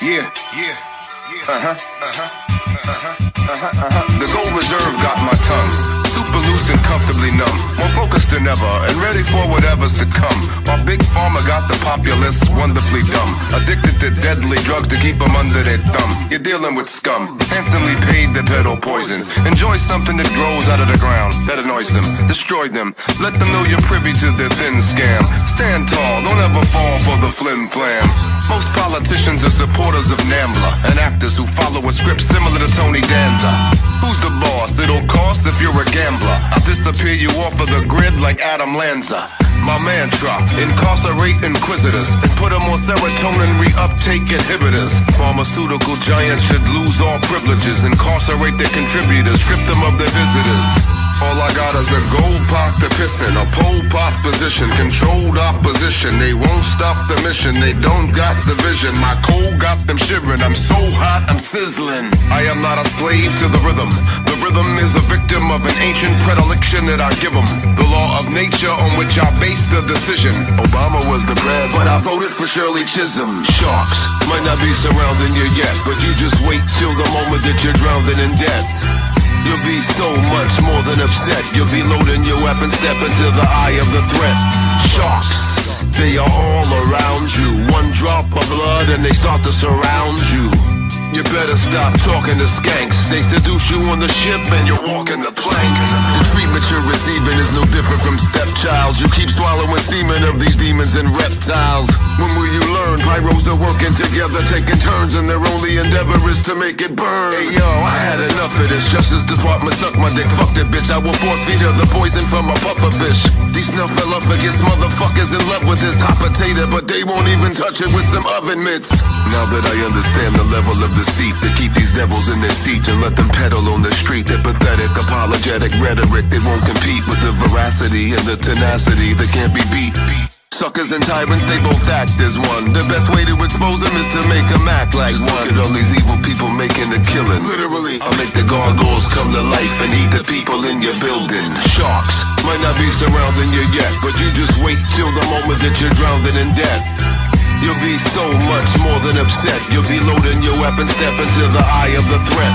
The gold reserve got my tongue super loose and comfortably numb, more focused than ever and ready for whatever's to come. While Big Pharma got the populace wonderfully dumb, addicted to deadly drugs to keep them under their thumb. You're dealing with scum, handsomely paid to peddle poison. Enjoy something that grows out of the ground, that annoys them, destroy them. Let them know you're privy to their thin scam. Stand tall, don't ever fall for the flim flam. Most politicians are supporters of NAMBLA and actors who follow a script similar to Tony Danza. Who's the boss? It'll cost if you're a gambler. I'll disappear you off of the grid like Adam Lanza. My mantra, incarcerate inquisitors and put them on serotonin reuptake inhibitors. Pharmaceutical giants should lose all privileges, incarcerate their contributors, strip them of their visitors. All I got is a gold pot to piss in, a pole pot position, controlled opposition. They won't stop the mission, they don't got the vision. My cold got them shivering, I'm so hot, I'm sizzling. I am not a slave to the rhythm. The rhythm is a victim of an ancient predilection that I give them. The law of nature on which I base the decision. Obama was the prez, but I voted for Shirley Chisholm. Sharks might not be surrounding you yet, but you just wait till the moment that you're drowning in debt. You'll be so much more than upset. You'll be loading your weapon, step into the eye of the threat. Sharks, they are all around you. One drop of blood and they start to surround you. You better stop talking to skanks. They seduce you on the ship and you're walking the plank. The treatment you're receiving is no different from stepchilds. You keep swallowing semen of these demons and reptiles. When will you learn? Pyros are working together, taking turns, and their only endeavor is to make it burn. Hey yo, I had enough of this. Justice Department suck my dick, fuck that bitch. I will force feed her the poison from a puffer fish. These snuffleupagus motherfuckers in love with this hot potato, but they won't even touch it with some oven mitts. Now that I understand the level of deceit, to keep these devils in their seat and let them pedal on the street. Their pathetic, apologetic rhetoric, they won't compete with the veracity and the tenacity that can't be beat. Suckers and tyrants, they both act as one. The best way to expose them is to make them act like one. Look at all these evil people making a killing. Literally, I'll make the gargoyles come to life and eat the people in your building. Sharks might not be surrounding you yet, but you just wait till the moment that you're drowning in debt. You'll be so much more than upset. You'll be loading your weapon, step into the eye of the threat.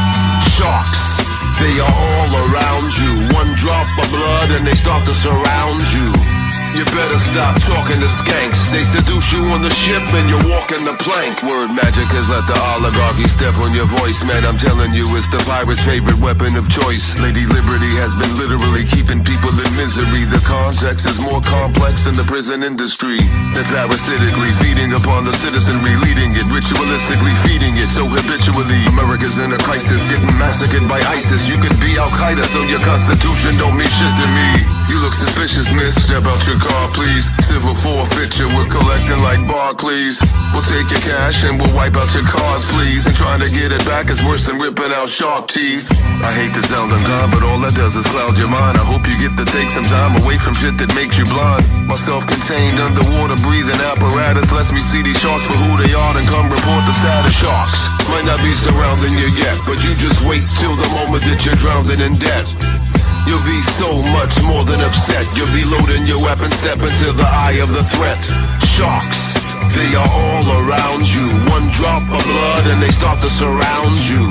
Sharks, they are all around you. One drop of blood and they start to surround you. You better stop talking to skanks. They seduce you on the ship and you're walking the plank. Word magic has let the oligarchy step on your voice. Man, I'm telling you, it's the pirate's favorite weapon of choice. Lady Liberty has been literally keeping people in misery. The context is more complex than the prison industry. They're parasitically feeding upon the citizenry, leading it, ritualistically feeding it so habitually. America's in a crisis, getting massacred by ISIS. You could be Al-Qaeda, so your constitution don't mean shit to me. You look suspicious, miss. Step out your car, please. Civil forfeiture, we're collecting like Barclays. We'll take your cash and we'll wipe out your cards, please. And trying to get it back is worse than ripping out shark teeth. I hate to sound unkind, but all that does is cloud your mind. I hope you get to take some time away from shit that makes you blind. My self-contained underwater breathing apparatus lets me see these sharks for who they are and come report the status. Sharks might not be surrounding you yet, but you just wait till the moment that you're drowning in debt. You'll be so much more than upset. You'll be loading your weapon, step into the eye of the threat. Sharks, they are all around you. One drop of blood and they start to surround you.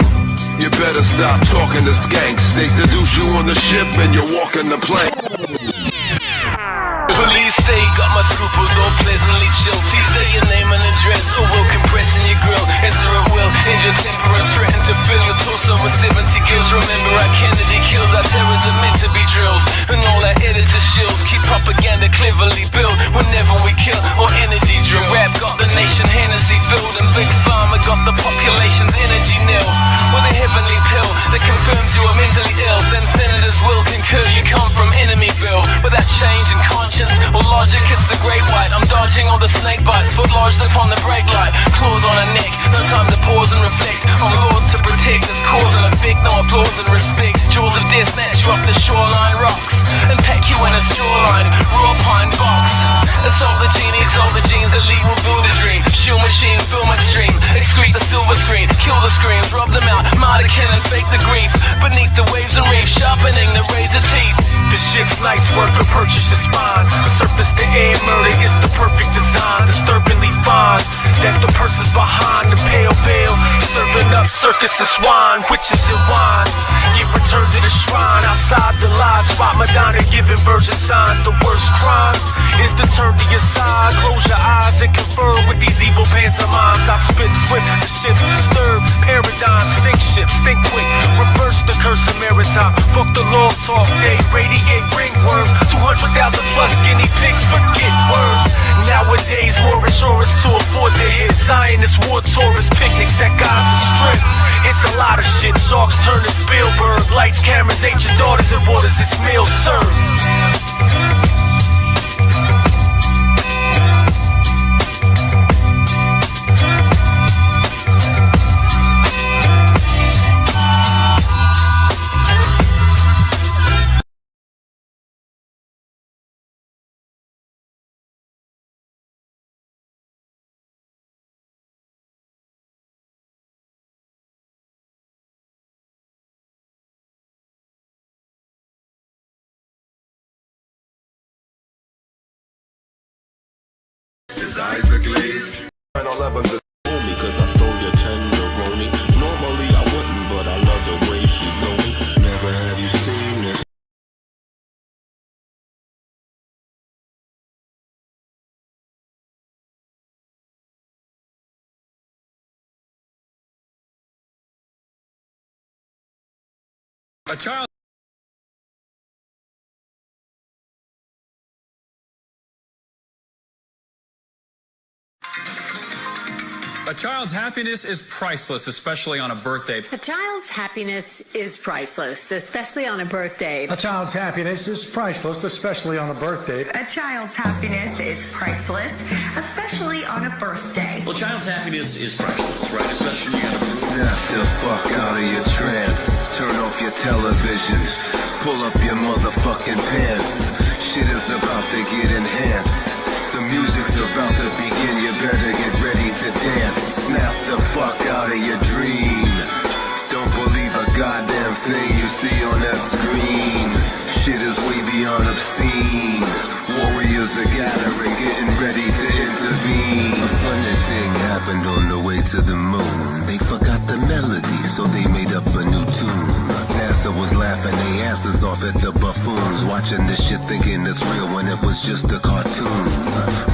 You better stop talking to skanks. They seduce you on the ship and you're walking the plank. Police stay, got my scruples all pleasantly chill. Please say your name and address, or we'll compress in your grill. Enter at will, injure temper and threaten to fill your torso with 70 kills. Remember our Kennedy kills, our terrors are meant to be drills. And all our editor shields keep propaganda cleverly built. Whenever we kill or energy drill. Rap got the nation Hennessy filled, and Big Pharma got the population's energy nil. With a heavenly pill that confirms you are mentally ill, then senators will concur you come from Enemyville. Without change in conscience or logic, it's the great white. I'm dodging all the snake bites, foot lodged upon the brake light. Claws on a neck, no time to pause and reflect. On laws to protect, it's cause and effect, no applause and respect. Jaws of death snatch you off the shoreline rocks and pack you in a shoreline raw pine box. Assault the genie, exalt the genes, elite will build a dream. Shield machine, film extreme, excrete the silver screen, kill the screams, rub them out, martyr and fake the grief. Beneath the waves and reefs, sharpening the razor teeth. The shit's nice work, or purchase your spine. Surface to air murder is the perfect design. Disturbingly fine that the person's behind the pale veil, serving up circus and swine, witches and wine. Get returned to the shrine outside the lodge. Spot Madonna giving virgin signs. The worst crime is to turn to your side, close your eyes and confer with these evil pantomimes. I spit swift, the shift disturb paradigm, sink ships, think quick, reverse the curse of maritime. Fuck the law talk, they radiate ringworms. 200,000 plus guinea pigs, forget words. Nowadays more insurance to afford the hit. Zionist war tourist picnics at Gaza Strip. It's a lot of shit. Sharks turn to Spielberg. Lights, cameras, ain't your daughters and waters. It's meal served. His eyes are glazed. 9/11 Only cause I stole your tenderoni. Normally I wouldn't, but I love the way she know me. Never have you seen this. A child. A child's happiness is priceless, especially on a birthday. A child's happiness is priceless, especially on a birthday. A child's happiness is priceless, especially on a birthday. A child's happiness is priceless, especially on a birthday. Well, a child's happiness is priceless, right? Especially on a birthday. Snap the fuck out of your trance. Turn off your television. Pull up your motherfucking pants. Shit is about to get enhanced. The music's about to begin, you better get ready to dance. Snap the fuck out of your dream. Don't believe a goddamn thing you see on that screen. Shit is way beyond obscene. Warriors are gathering, getting ready to intervene. A funny thing happened on the way to the moon. They forgot the melody, so they made up a new tune. NASA was laughing their asses off at the buffoons, watching this shit thinking it's real when it was just a cartoon.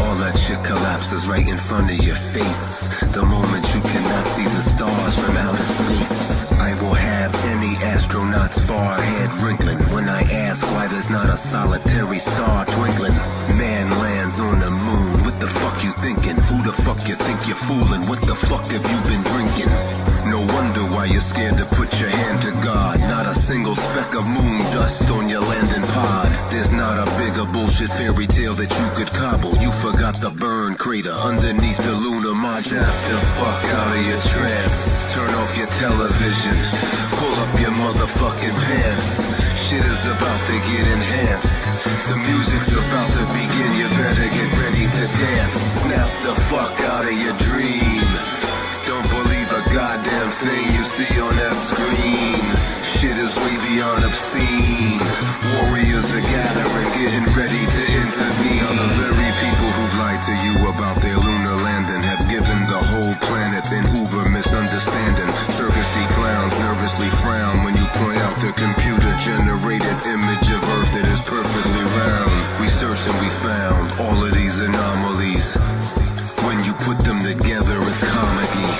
All that shit collapses right in front of your face. The moment you cannot see the stars from outer space. I will have any astronaut's forehead wrinkling when I ask why there's not a solitary star twinkling. Man lands on the moon, what the fuck you thinking? Who the fuck you think you're fooling? What the fuck have you been drinking? No wonder why you're scared to put your hand to God. Not a single speck of moon dust on your landing pod. There's not a bigger bullshit fairy tale that you could cobble. You forgot the burn crater underneath the lunar module. Snap the fuck out of your trance. Turn off your television. Pull up your motherfucking pants. Shit is about to get enhanced. The music's about to begin. You better get ready to dance. Snap the fuck out of your dream. Don't believe a goddamn thing you see on that screen. Shit is way beyond obscene. Warriors are gathering, getting ready to intervene. Now the very people who've lied to you about their lunar landing have given the whole planet an uber misunderstanding. Circusy clowns nervously frown when you point out the computer-generated image of Earth that is perfectly round. We searched and we found all of these anomalies. When you put them together, it's comedy.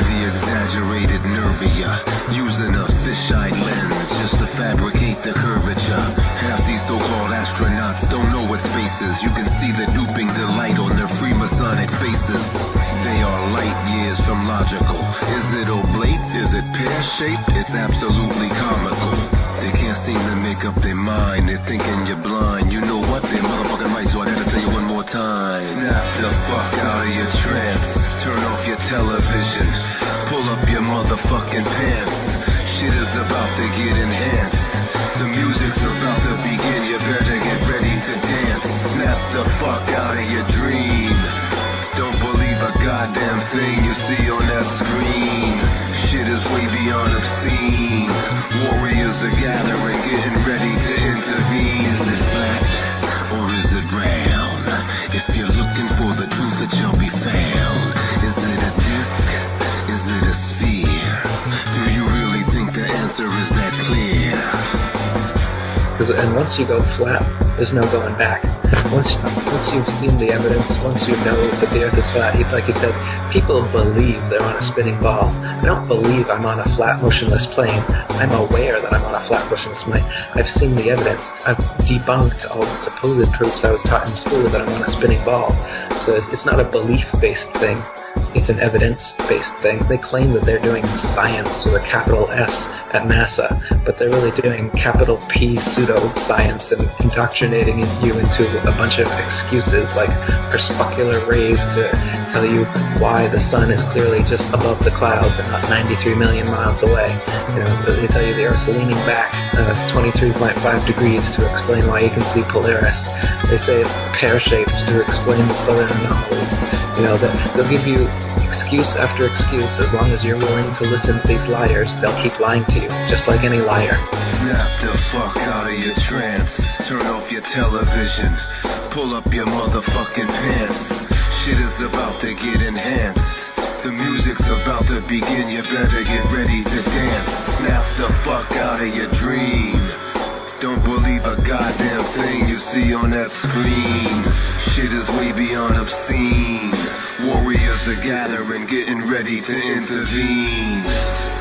The exaggerated nervia, using a fisheye lens just to fabricate the curvature. Half these so-called astronauts don't know what space is. You can see the duping delight on their Freemasonic faces. They are light years from logical. Is it oblate? Is it pear-shaped? It's absolutely comical. They can't seem to make up their mind. They're thinking you're blind. You know what? They're motherfucking right, so I gotta tell you one more time. Snap the fuck out of your trance. Turn off your television. Pull up your motherfucking pants. Shit is about to get enhanced. The music's about to begin. You better get ready to dance. Snap the fuck out of your dream. Don't believe a goddamn thing you see on that screen. Shit is way beyond obscene. screen. Warriors are gathering, getting ready to intervene. Is it flat or is it round? If you're looking for the truth, it shall be found. Is it a disc? Is it a sphere? Do you really think the answer is that clear? And once you go flat, there's no going back. Once you've seen the evidence, once you know that the earth is flat, like you said, people believe they're on a spinning ball. I don't believe I'm on a flat, motionless plane. I'm aware that I'm on a flat, motionless plane. I've seen the evidence. I've debunked all the supposed proofs I was taught in school that I'm on a spinning ball. So it's not a belief-based thing. It's an evidence-based thing. They claim that they're doing science with a capital S at NASA, but they're really doing capital P pseudo-science and indoctrinating you into a bunch of excuses like perspecula rays to tell you why the sun is clearly just above the clouds and not 93 million miles away. They tell you the Earth's leaning back 23.5 degrees to explain why you can see Polaris. They say it's pear-shaped to explain the southern anomalies. They'll give you excuse after excuse. As long as you're willing to listen to these liars, they'll keep lying to you, just like any liar. Snap the fuck out of your trance. Turn off your television. Pull up your motherfucking pants. Shit is about to get enhanced. The music's about to begin. You better get ready to dance. Snap the fuck out of your dream. Don't believe a goddamn thing you see on that screen. Shit is way beyond obscene. Warriors are gathering, getting ready to intervene.